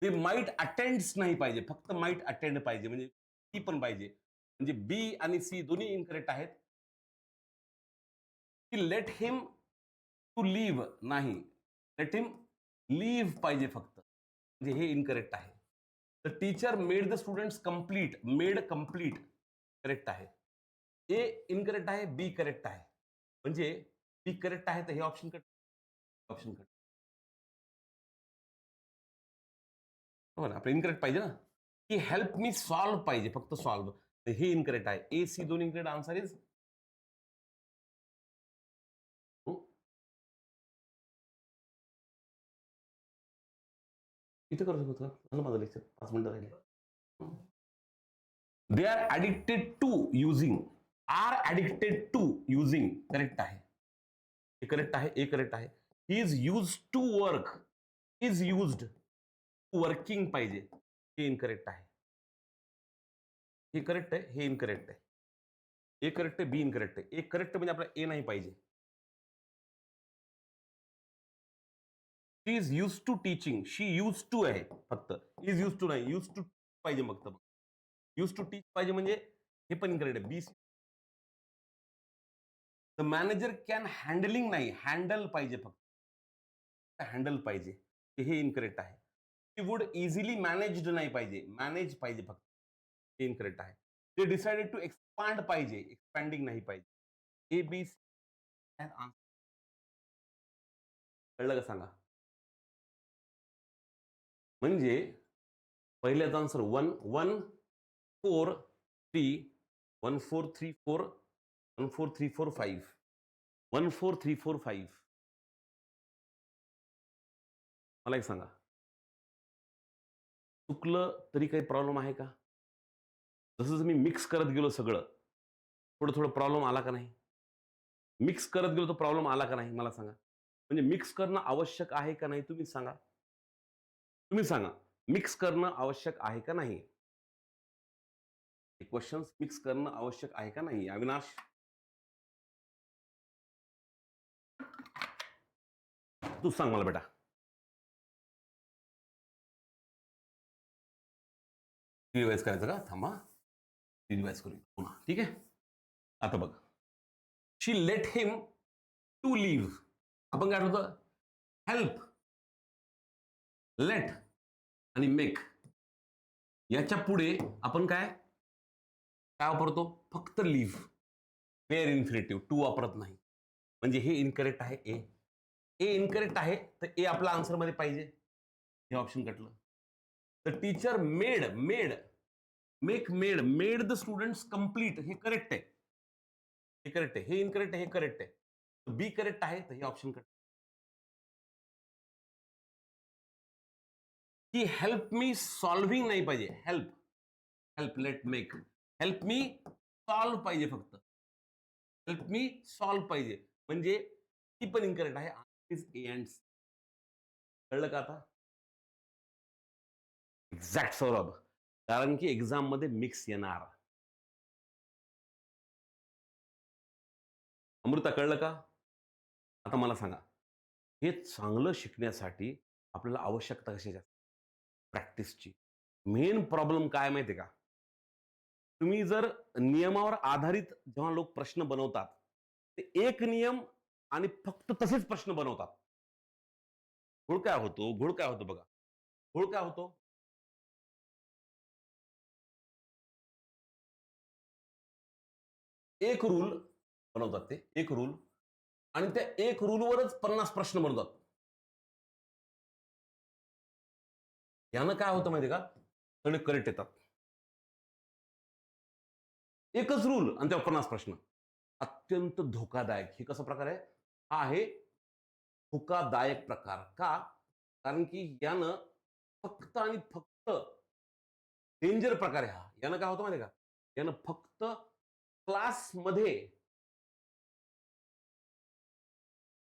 ते माइट अटेंड्स नाही पाहिजे, फक्त माइट अटेंड पाहिजे, म्हणजे सी पण पाहिजे. म्हणजे बी आणि सी दोन्ही इनकरेक्ट आहेत. लेट हिम टू लीव्ह नाही, लेट हिम लीव्ह पाहिजे फक्त, म्हणजे हे इनकरेक्ट आहे. The teacher made the students complete, made complete correct आहे. ए इनकरेक्ट आहे, बी करेक्ट आहे. म्हणजे बी करेक्ट आहे, तर हे ऑप्शन कट, ऑप्शन कट. हो ना, आपलं इनकरेक्ट पाहिजे ना. की हेल्प मी सॉल्व पाहिजे, फक्त सॉल्व, हे इनकरेक्ट आहे. ए सी दोन्ही इनकरेक्ट, आन्सर इज इथे करू शकतो. झालं माझं लेक्चर, 5 मिनिटं राहिले. They are addicted to using, are addicted to using correct आहे. हे करेक्ट आहे, ए करेक्ट आहे. He is use to work, is used working पाहिजे, हे इनकरेक्ट आहे. हे करेक्ट आहे, हे इनकरेक्ट आहे. ए करेक्ट आहे, बी इनकरेक्ट आहे. ए करेक्ट म्हणजे आपल्याला ए नाही पाहिजे. She is use to teaching, she use to आहे फक्त, इज यूज टू नाही, यूज टू पाहिजे फक्त. यूज टू टीच पाहिजे, म्हणजे हे पण इनकरेक्ट आहे. बी. द मॅनेजर कॅन हँडलिंग नाही, हँडल पाहिजे फक्त, हँडल पाहिजे, हे इनकरेक्ट आहे. शी वुड इझिली मॅनेज्ड नाही पाहिजे, मॅनेज पाहिजे फक्त, हे इनकरेक्ट आहे. ते डिसाइडेड टू एक्सपांड पाहिजे, एक्सपॅन्डिंग नाही पाहिजे. ए बी कळलं का सांगा? म्हणजे पहिल्याचा आन्सर 1 1 4 3 1 4 3 4 1 4 3 4 5 1 4 3 4 5. मला एक सांगा, चुकलं तरी काही प्रॉब्लेम आहे का? जसं मी मिक्स करत गेलो सगळं, थोडं थोडं प्रॉब्लेम आला का नाही? मिक्स करत गेलो तर प्रॉब्लेम आला का नाही? मला सांगा. म्हणजे मिक्स करणं आवश्यक आहे का नाही? तुम्ही सांगा, तुम्ही सांगा. मिक्स करणं आवश्यक आहे का नाही? क्वेश्चन्स मिक्स करणं आवश्यक आहे का नाही? अविनाश, तू सांग मला बेटा. रिवाइज करायचं का? थांबा, रिवाइज करू पुन्हा, ठीक आहे. आता बघ, she let him to leave. आपण काय होतं? हेल्प, लेट आणि मेक, याच्या पुढे आपण काय काय वापरतो? फक्त लिव्ह, वेअर इन्फिनिटिव्ह, टू वापरत नाही. म्हणजे हे इनकरेक्ट आहे. ए ए इनकरेक्ट आहे, तर ए आपला आन्सर मध्ये पाहिजे, हे ऑप्शन कटलं. The teacher made made make made made the students complete, हे करेक्ट आहे, हे करेक्ट आहे. हे इनकरेक्ट आहे, हे करेक्ट आहे. बी करेक्ट आहे, तर हे ऑप्शन कट. की हेल्प मी सॉल्व्हिंग नाही पाहिजे, help help let make, help me solve पाहिजे फक्त, हेल्प मी सॉल्व पाहिजे, म्हणजे ती पण इनकरेक्ट आहे. Is A and C. कळलं का आता? एक्झॅक्ट सौरभ, कारण की एक्झाम मध्ये मिक्स येणार. अमृता, कळलं का? आता मला सांगा, हे चांगलं शिकण्यासाठी आपल्याला आवश्यकता कशाची? प्रॅक्टिसची. मेन प्रॉब्लेम काय माहिती आहे का? तुम्ही जर नियमावर आधारित जेव्हा लोक प्रश्न बनवतात ते एक नियम आणि फक्त तसेच प्रश्न बनवतात. घोळ काय होतो बघा. घोळ काय होतो? एक रूल बनवतात ते, एक रूल, आणि त्या एक रूलवरच 50 प्रश्न बनवतात. यानं काय होतं माहितीये का? सगळे करेक्ट येतात. एकच रूल आणि त्यावर 50 प्रश्न. अत्यंत धोकादायक. हे कसा प्रकार आहे? हा आहे धोकादायक प्रकार. का? कारण की यानं फक्त आणि फक्त डेंजर प्रकार आहे हा. यानं काय होतं माहिती का? यानं फक्त क्लासमध्ये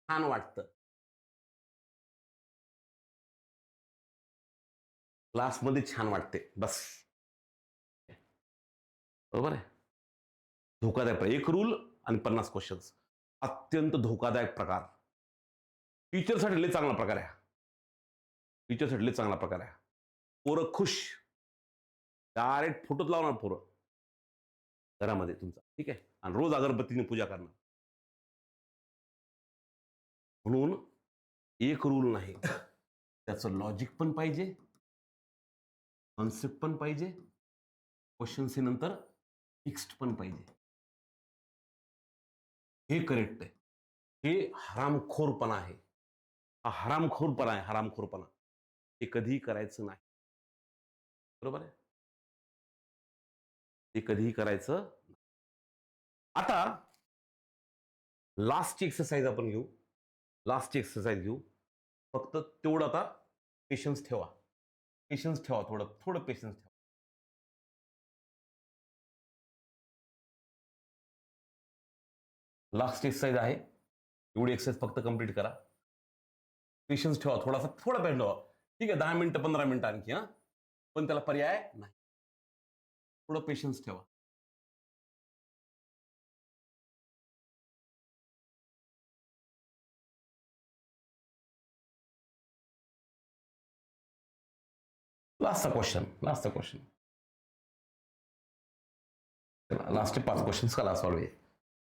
छान वाटतं. क्लासमध्ये छान वाटते बस. बरोबर आहे? धोकादायक प्रकार. एक रूल आणि 50 क्वेश्चन्स. अत्यंत धोकादायक प्रकार. टीचरसाठी लय चांगला प्रकार आहे. टीचरसाठी लय चांगला प्रकार आहे. पोरं खुश. डायरेक्ट फोटोच लावणार पोरं घरामध्ये तुमचा, ठीक आहे, आणि रोज अगरबत्तीने पूजा करणार. म्हणून एक रूल नाही, त्याचं लॉजिक पण पाहिजे, कॉन्सेप्ट पण पाहिजे, क्वेश्चन्स नंतर फिक्स्ड पण पाहिजे. हे करेक्ट आहे. हे हरामखोरपणा आहे. हा हरामखोरपणा आहे, हरामखोरपणा. हे कधीही करायचं नाही. बरोबर आहे? हे कधीही करायचं नाही. आता लास्टची एक्सरसाइज आपण घेऊ. लास्टची एक्सरसाइज घेऊ. फक्त तेवढं आता पेशन्स ठेवा. पेशन्स ठेवा, थोडं पेशन्स ठेवा. लास्ट एक्सरसाइज आहे. एवढी एक्सरसाइज फक्त कंप्लीट करा. पेशन्स ठेवा, थोडा पेशन्स ठेवा. ठीक आहे, 10 मिनिटं 15 मिनिटं आणखी, हा, पण त्याला पर्याय नाही. थोडं पेशन्स ठेवा. लास्टचा क्वेश्चन. लास्टचे 5 क्वेश्चन्स करा सॉल्व आहे.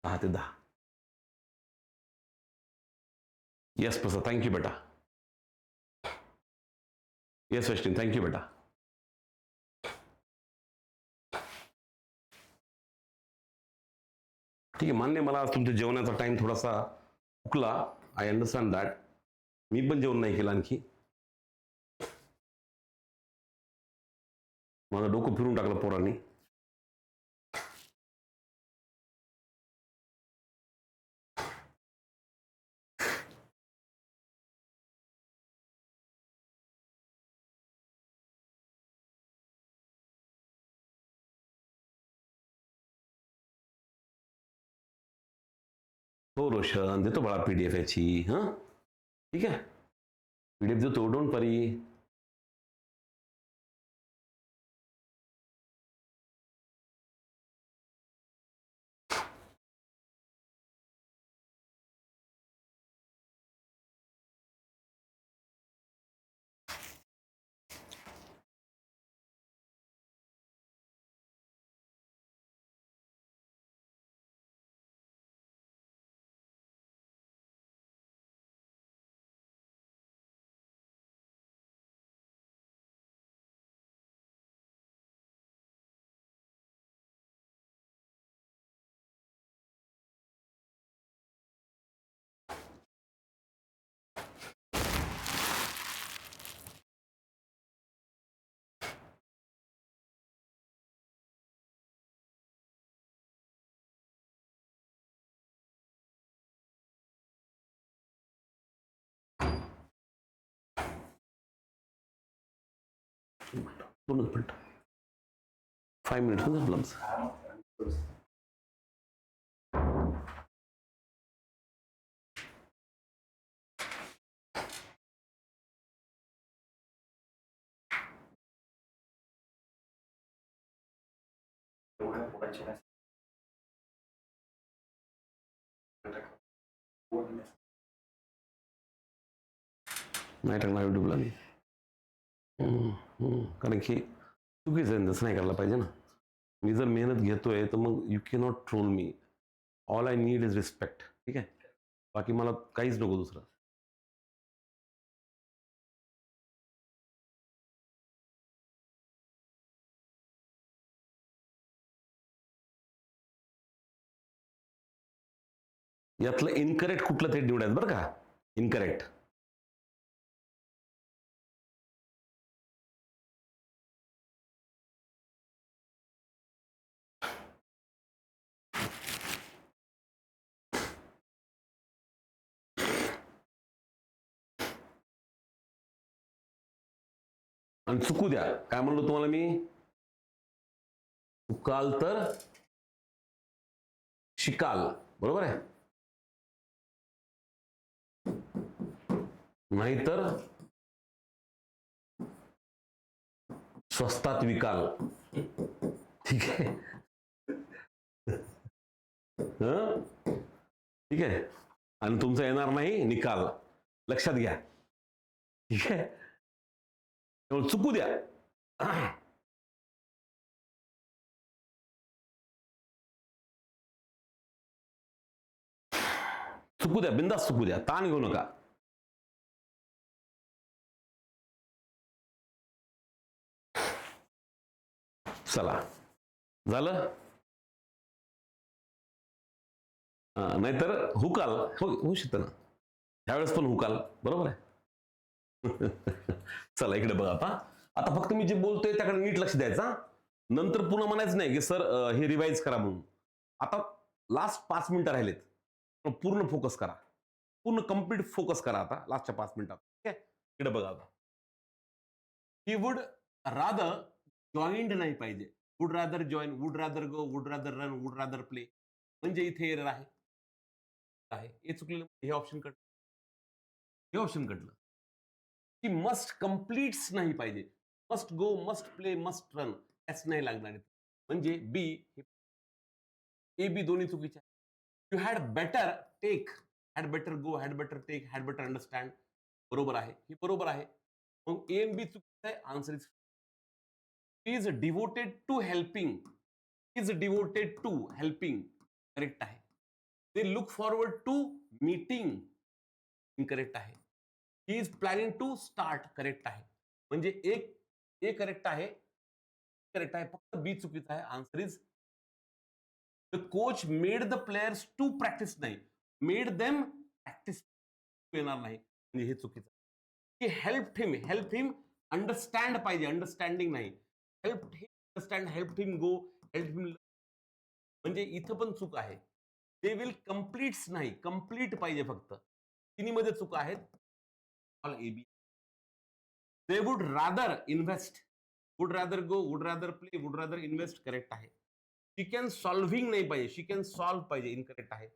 10 ते 10. येस प्रसाद, थँक्यू बेटा. येस वैष्णवी, थँक्यू बेटा. ठीक आहे, मान्य, मला आज तुमच्या जेवणाचा टाइम थोडासा चुकला. I understand that. मी पण जेवण नाही केलं आणखी. माझं डोकं फिरून टाकलं पोरांनी. हो रोशन, देतो बाळा PDF याची. हां, ठीक आहे, PDF देतो, डोंट वरी. दोनच मिनिट, 5 मिनिट्स झालं आमचं. नाही टाकणार युट्यूबला मी. कारण की चुकीचं आहे, तसं नाही करायला पाहिजे ना. मी जर मेहनत घेतोय तर मग you cannot troll me. All I need is respect. ठीक आहे, बाकी मला काहीच नको दुसरं. यातलं इनकरेक्ट कुठलं ते निवडायचं बरं का. इनकरेक्ट. आणि चुकू द्या. काय म्हणलो तुम्हाला मी? चुकाल तर शिकाल. बरोबर आहे, नाहीतर स्वस्तात विकाल. ठीक आहे. हं? ठीक आहे, आणि तुमचा येणार नाही निकाल. लक्षात घ्या. ठीक आहे, त्यामुळे चुकू द्या. चुकू द्या, बिंदास चुकू द्या, ताण घेऊ नका. चला, झालं. नाहीतर हुकाल. होऊ शकतं ना, त्यावेळेस पण हुकाल. बरोबर आहे. चला इकडे बघा. आता आता फक्त मी जे बोलतोय त्याकडे नीट लक्ष द्यायचं. नंतर पुन्हा म्हणायचं नाही की सर हे रिवाइज करा म्हणून. आता लास्ट 5 मिनिटं राहिलेत, पूर्ण फोकस करा. पूर्ण कम्प्लीट फोकस करा आता लास्टच्या 5 मिनिटात. ठीक आहे, इकडे बघा. आता ही वुड रादर जॉईंड नाही पाहिजे. Would rather join, would rather go, would rather run, would rather play. म्हणजे इथे एरर आहे. हे चुकलेलं. हे ऑप्शन कट, हे ऑप्शन कटलं. की मस्ट कम्प्लीट्स नाही पाहिजे. Must go, must play, must run S नाही लागणार. म्हणजे बी, ए बी दोन्ही चुकीचे. You had better take, had better go, had better take, had better understand. बरोबर आहे, हे बरोबर आहे. मग ए एन बी चुकीचं आहे. Answer is devoted to helping. Is devoted to helping correct आहे. They look forward to meeting incorrect आहे. He is planning to start correct आहे. म्हणजे एक ए करेक्ट आहे, करेक्ट आहे, फक्त बी चुकीचा आहे. Answer is the coach made the players to practice, नाही मेड देम प्रॅक्टिस. येणार नाही, म्हणजे हे चुकीचं. की हेल्प हिम अंडरस्टँड पाहिजे, अंडरस्टँडिंग नाही. Help him understand, help him go, help him. म्हणजे इथं पण चूक आहे. दे विल कम्प्लीट्स नाही, कम्प्लीट पाहिजे फक्त. तिन्हीमध्ये चूक आहेत. All A B. They would rather invest, would rather go, would rather play, would rather invest correct आहे. शी कॅन सॉल्व्हिंग नाही पाहिजे, शी कॅन सॉल्व्ह पाहिजे इनकरेक्ट आहे.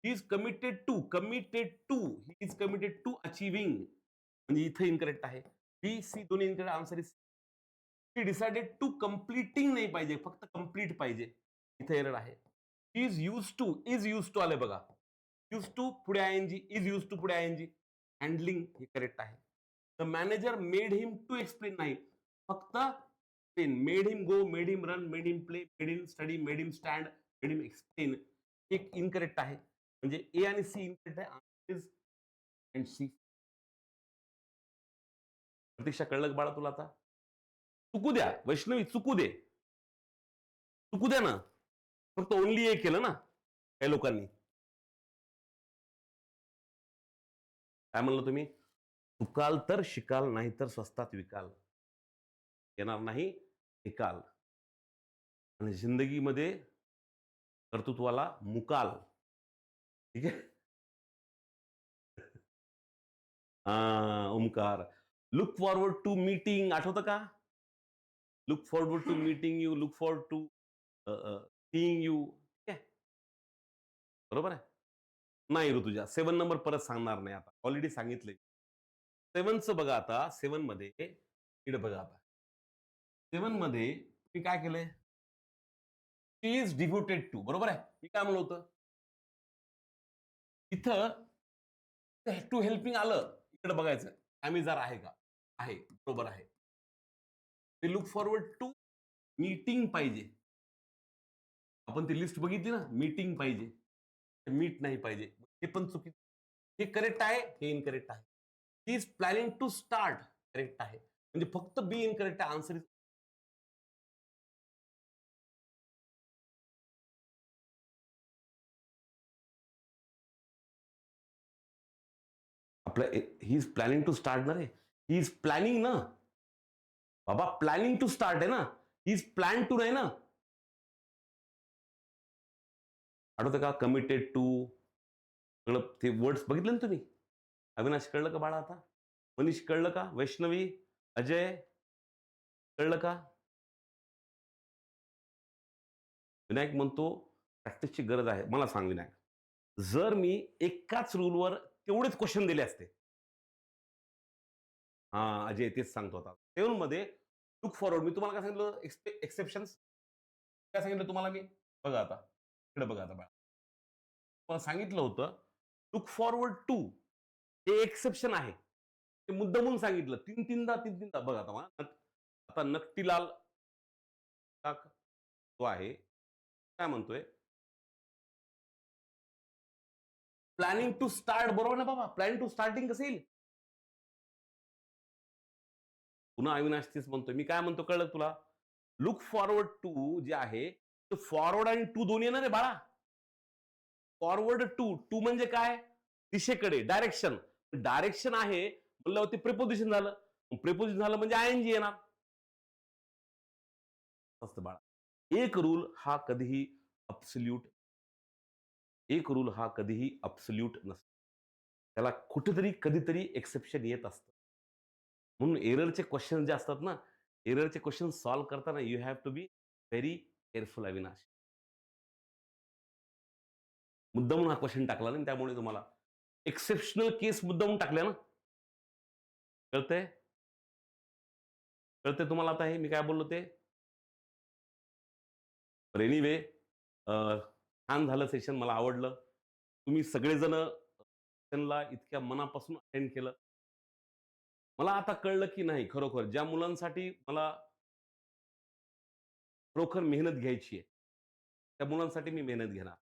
He is committed to, he is committed to achieving, म्हणजे इथं incorrect आहे. B C दोन्ही incorrect. Answer is she decided to. Completing नाही पाहिजे, फक्त कम्प्लीट पाहिजे. इथे एरर आहे. इज यूज टू आले बघा. यूज टू पुढे आयएनजी, इज यूज टू पुढे आयएनजी. हँडलिंग हे करेक्ट आहे. The manager made him to explain नाही, फक्त made him go, made him run, made him play, made him study, made him stand, made him explain. एक incorrect आहे. म्हणजे A आणि C incorrect आहे. And C. Pratiksha कळलं बाळा तुला आता? चुकू द्या वैष्णवी, चुकू दे, चुकू द्या ना. फक्त ओनली ए केलं ना काही लोकांनी. काय म्हणलं तुम्ही? चुकाल तर शिकाल, नाही तर स्वस्तात विकाल. येणार नाही निकाल. आणि जिंदगीमध्ये कर्तृत्वाला मुकाल. ठीक आहे. Omkar. Look forward to meeting, आठवतं का? Look forward to meeting you, look forward to seeing you. ठीक आहे, बरोबर आहे. नाही ऋतुजा, 7 नंबर परत सांगणार नाही आता, ऑलरेडी सांगितले. 7चं बघा. आता 7 मध्ये इकडे बघा. आता 7 मध्ये मी काय केलंय? शी इज डिव्होटेड टू. बरोबर आहे. मी काय म्हणलं होतं इथं? टू हेल्पिंग आलं, इकडे बघायचं ॲमिजार आहे का? आहे, बरोबर आहे. ते लुक फॉरवर्ड टू मीटिंग पाहिजे. आपण ती लिस्ट बघितली ना, मीटिंग पाहिजे, मीट नाही पाहिजे. हे पण चुकीचं. हे करेक्ट आहे, हे इनकरेक्ट आहे. He is planning to start correct आहे. म्हणजे फक्त बी इनकरेक्ट आहे. आन्सर इज आपलं he is planning to start ना रे. ही इज प्लॅनिंग ना बाबा, प्लॅनिंग टू स्टार्ट आहे ना. ही इज प्लॅन टू नाही ना. आठवतं का कमिटेड टू, सगळं ते वर्ड्स बघितले ना तुम्ही. अविनाश कळलं का बाळा आता? मनीष कळलं का? वैष्णवी, अजय कळलं का? विनायक म्हणतो प्रॅक्टिसची गरज आहे. मला सांग विनायक, जर मी एकाच रूलवर तेवढेच क्वेश्चन दिले असते. हा अजय तेच सांगतो आता. 7 मध्ये लुक फॉरवर्ड मी तुम्हाला काय सांगितलं, एक्सेप्शन्स काय सांगितलं तुम्हाला मी? बघा आता, इकडे बघा आता बाळा. तुम्हाला सांगितलं होतं लुक फॉरवर्ड टू हे एक्सेप्शन आहे. ते मुद्दामून सांगितलं तीन तीनदा बघा आता मला. आता नकटीलाल काक तो आहे काय म्हणतोय, प्लॅनिंग टू स्टार्ट बरोबर ना बाबा. प्लॅनिंग टू स्टार्टिंग कसं येईल? पुन्हा अविनाश तेच म्हणतोय. मी काय म्हणतो कळलं तुला? लुक फॉरवर्ड टू जे आहे ते फॉरवर्ड आणि टू दोन्ही येणार आहे बाळा. फॉरवर्ड टू, टू म्हणजे काय? दिशेकडे, डायरेक्शन. डायरेक्शन आहे म्हणल्यावरती प्रिपोजिशन झालं. प्रिपोजिशन झालं म्हणजे आयएनजी येणार. असतं बाळा. एक रूल हा कधीही अब्सोल्यूट, एक रूल हा कधीही अब्सोल्यूट नसतो. त्याला कुठेतरी कधीतरी एक्सेप्शन येत असतं. म्हणून एररचे क्वेश्चन जे असतात ना, एररचे क्वेश्चन सॉल्व्ह करताना you have to be very careful Avinash. मुद्दामून हा क्वेश्चन टाकला ना, त्यामुळे तुम्हाला एक्सेप्शनल केस मुद्दामून टाकल्या ना. कळतंय? कळतंय तुम्हाला आता हे मी काय बोललो ते? एनिवे छान झालं सेशन, मला आवडलं. तुम्ही सगळेजण सेशनला इतक्या मनापासून अटेंड केलं. मला आता कळलं की नाही खरोखर ज्या मुलांसाठी मला खरोखर मेहनत घ्यायची आहे, त्या मुलांसाठी मी मेहनत घेणार.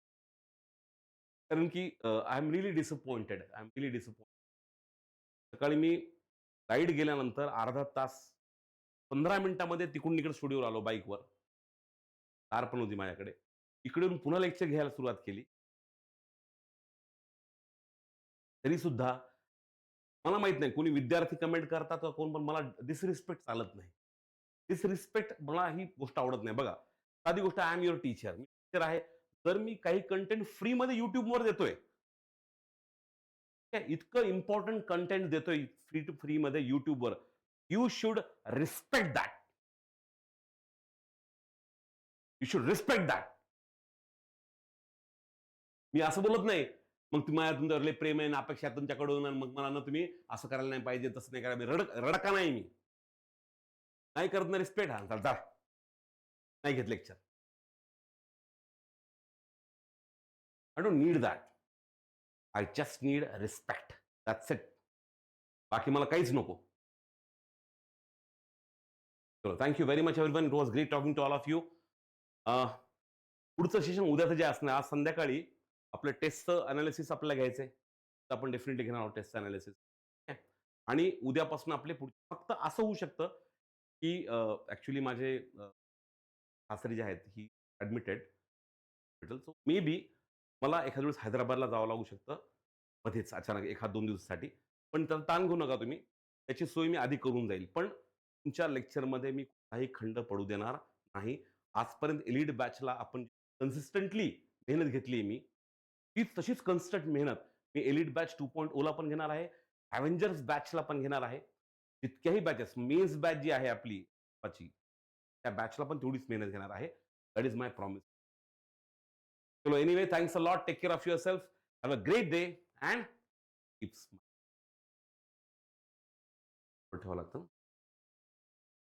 कारण की I am really disappointed. I am really disappointed. सकाळी मी लाईट गेल्यानंतर अर्धा तास 15 मिनिटामध्ये तिकडून इकडे स्टुडिओवर आलो बाईकवर. कार पण होती माझ्याकडे. इकडून पुन्हा लेक्चर घ्यायला सुरुवात केली. तरी सुद्धा मला माहित नाही कोणी विद्यार्थी कमेंट करतात का कोण, पण मला डिसरिस्पेक्ट चालत नाही. डिसरिस्पेक्ट मला ही गोष्ट आवडत नाही. बघा, साधी गोष्ट, आय एम युअर टीचर. मी टीचर आहे. जर मी काही कंटेंट फ्रीमध्ये YouTubeवर देतोय, इतकं इम्पॉर्टंट कंटेंट देतोय फ्री टू फ्रीमध्ये YouTubeवर, you should respect that. You should respect that. मी असं बोलत नाही, मग तुम्हाला तुमच्यावर प्रेम आहे, अपेक्षा तुमच्याकडून, मग मला ना तुम्ही असं करायला नाही पाहिजे, तसं नाही करायला. रडका नाही मी. नाही करत ना रिस्पेक्ट, हा जा, नाही घेत lecture. I don't need that. I just need respect. That's it. बाकी मला काहीच नको. चलो, thank you very much everyone. It was great talking to all of you. पुढचं सेशन उद्याचं जे असणार, आज संध्याकाळी आपलं टेस्टचं अनालिसिस आपल्याला घ्यायचंय. तर आपण डेफिनेटली घेणार आहोत टेस्टचं अनालिसिस. आणि उद्यापासून आपले फक्त असं होऊ शकतं की ऍक्च्युली माझे सासरे जे आहेत he admitted hospital, so may be मला एखाद्या वेळेस हैदराबादला जावं लागू शकतं मध्येच अचानक 1-2 दिवसासाठी. पण त्याला ताण घेऊ नका तुम्ही. त्याची सोय मी आधी करून जाईल. पण तुमच्या लेक्चरमध्ये मी काही खंड पडू देणार नाही. आजपर्यंत एलिट बॅचला आपण कन्सिस्टंटली मेहनत घेतली आहे मी, तीच तशीच कन्सिस्टंट मेहनत मी एलिट बॅच 2.0 ला पण घेणार आहे. अव्हेंजर्स बॅचला पण घेणार आहे. जितक्याही बॅचेस, मेन्स बॅच जी आहे आपली त्या बॅचला पण तेवढीच मेहनत घेणार आहे. That is my promise. चलो, anyway, thanks a lot. Take care of yourself. Have a great day and keep smiling. ठेवावं लागतं.